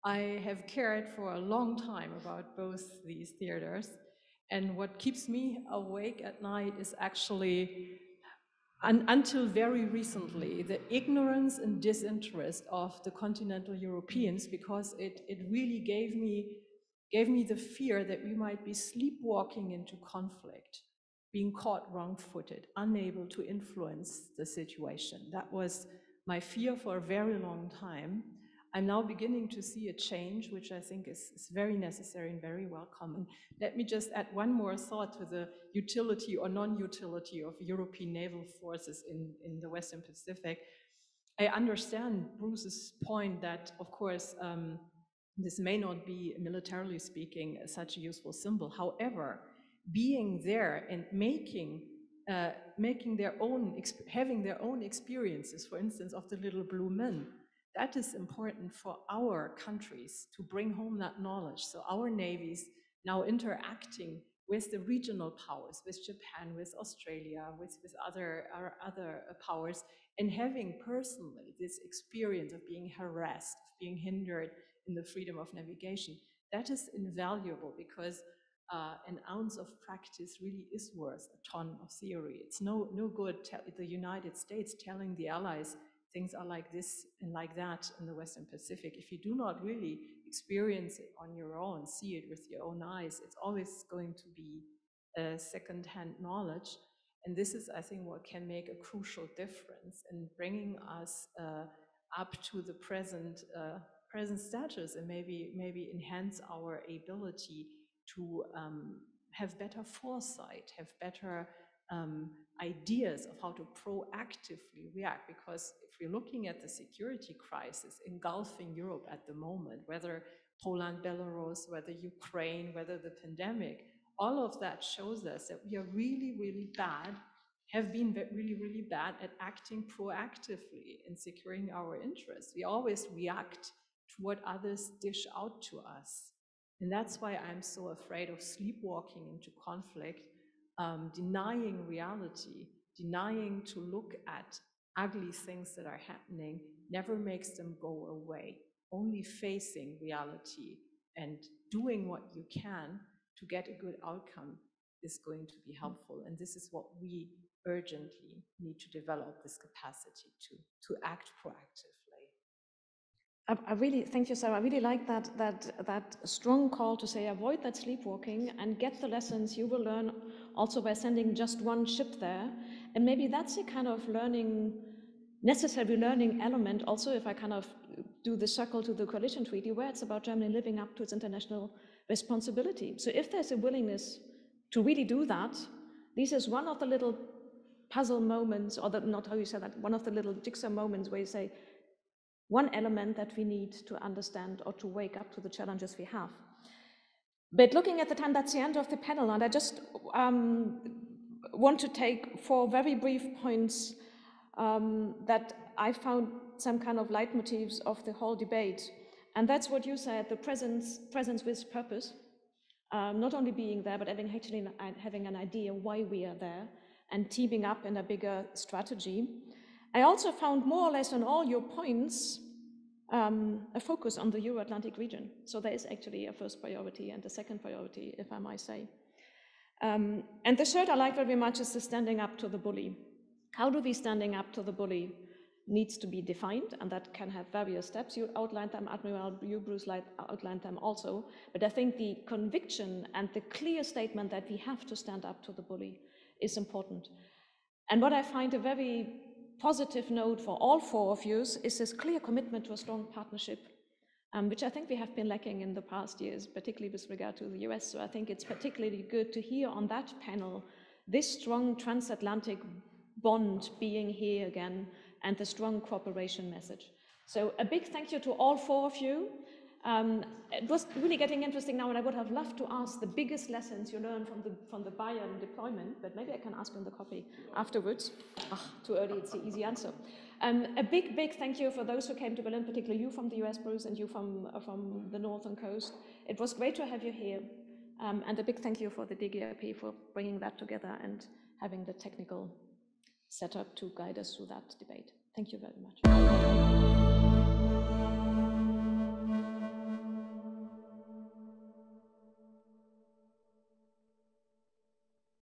I have cared for a long time about both these theaters. And what keeps me awake at night is actually, until very recently, the ignorance and disinterest of the continental Europeans, because it really gave me the fear that we might be sleepwalking into conflict, being caught wrong-footed, unable to influence the situation. That was my fear for a very long time. I'm now beginning to see a change, which I think is very necessary and very welcome. And let me just add one more thought to the utility or non-utility of European naval forces in the Western Pacific. I understand Bruce's point that, of course, this may not be, militarily speaking, such a useful symbol. However, being there and having their own experiences, for instance, of the little blue men, that is important for our countries to bring home that knowledge. So our navies now interacting with the regional powers, with Japan, with Australia, with other powers, and having personally this experience of being harassed, of being hindered in the freedom of navigation, that is invaluable, because an ounce of practice really is worth a ton of theory. It's no good the United States telling the Allies things are like this and like that in the Western Pacific. If you do not really experience it on your own, see it with your own eyes, it's always going to be second-hand knowledge. And this is, I think, what can make a crucial difference in bringing us up to the present status, and maybe enhance our ability to have better foresight, have better ideas of how to proactively react. Because if we're looking at the security crisis engulfing Europe at the moment, whether Poland, Belarus, whether Ukraine, whether the pandemic, all of that shows us that we are really, really bad, have been really, really bad at acting proactively in securing our interests. We always react to what others dish out to us. And that's why I'm so afraid of sleepwalking into conflict, denying reality, denying to look at ugly things that are happening never makes them go away. Only facing reality and doing what you can to get a good outcome is going to be helpful. And this is what we urgently need to develop, this capacity to act proactively. I really, thank you, Sarah. I really like that strong call to say avoid that sleepwalking and get the lessons you will learn also by sending just one ship there. And maybe that's a kind of necessary learning element also, if I kind of do the circle to the coalition treaty, where it's about Germany living up to its international responsibility. So if there's a willingness to really do that, this is one of the little puzzle moments, or not how you say that, one of the little jigsaw moments where you say, one element that we need to understand or to wake up to the challenges we have. But looking at the time, that's the end of the panel, and I just want to take 4 very brief points that I found some kind of leitmotifs of the whole debate. And that's what you said, the presence with purpose, not only being there, but having an idea why we are there and teaming up in a bigger strategy. I also found more or less on all your points a focus on the Euro-Atlantic region. So there is actually a first priority and a second priority, if I might say. And the third I like very much is the standing up to the bully. How do we standing up to the bully needs to be defined, and that can have various steps. You outlined them, Admiral, you, Bruce, outlined them also. But I think the conviction and the clear statement that we have to stand up to the bully is important. And what I find a very positive note for all 4 of you is this clear commitment to a strong partnership, which I think we have been lacking in the past years, particularly with regard to the US. So I think it's particularly good to hear on that panel this strong transatlantic bond being here again and the strong cooperation message. So a big thank you to all 4 of you. It was really getting interesting now, and I would have loved to ask the biggest lessons you learned from the Bayern deployment, but maybe I can ask in the coffee afterwards. Too early, it's the easy answer. A big thank you for those who came to Berlin, particularly you from the US, Bruce, and you from the northern coast. It was great to have you here. And a big thank you for the DGAP for bringing that together and having the technical setup to guide us through that debate. Thank you very much.